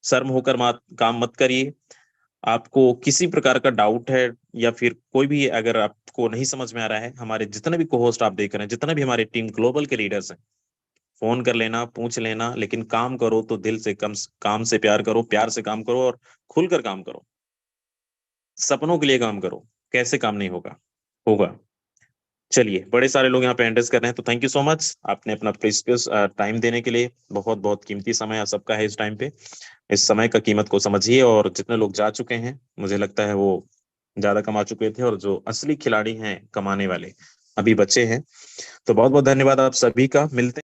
शर्म होकर काम मत करिए। आपको किसी प्रकार का डाउट है या फिर कोई भी अगर आपको नहीं समझ में आ रहा है, हमारे जितने भी को-होस्ट आप देख रहे हैं, जितने भी हमारे टीम ग्लोबल के लीडर्स हैं, फोन कर लेना, पूछ लेना। लेकिन काम करो तो दिल से, काम से प्यार करो, प्यार से काम करो और खुलकर काम करो। सपनों के लिए काम करो, कैसे काम नहीं होगा? होगा। चलिए, बड़े सारे लोग यहाँ पे एंडर्स कर रहे हैं, तो थैंक यू सो मच आपने अपना प्रीशियस टाइम देने के लिए। बहुत बहुत कीमती समय सबका है इस टाइम पे। इस समय का कीमत को समझिए, और जितने लोग जा चुके हैं मुझे लगता है वो ज्यादा कमा चुके थे, और जो असली खिलाड़ी हैं कमाने वाले अभी बचे हैं। तो बहुत बहुत धन्यवाद आप सभी का। मिलते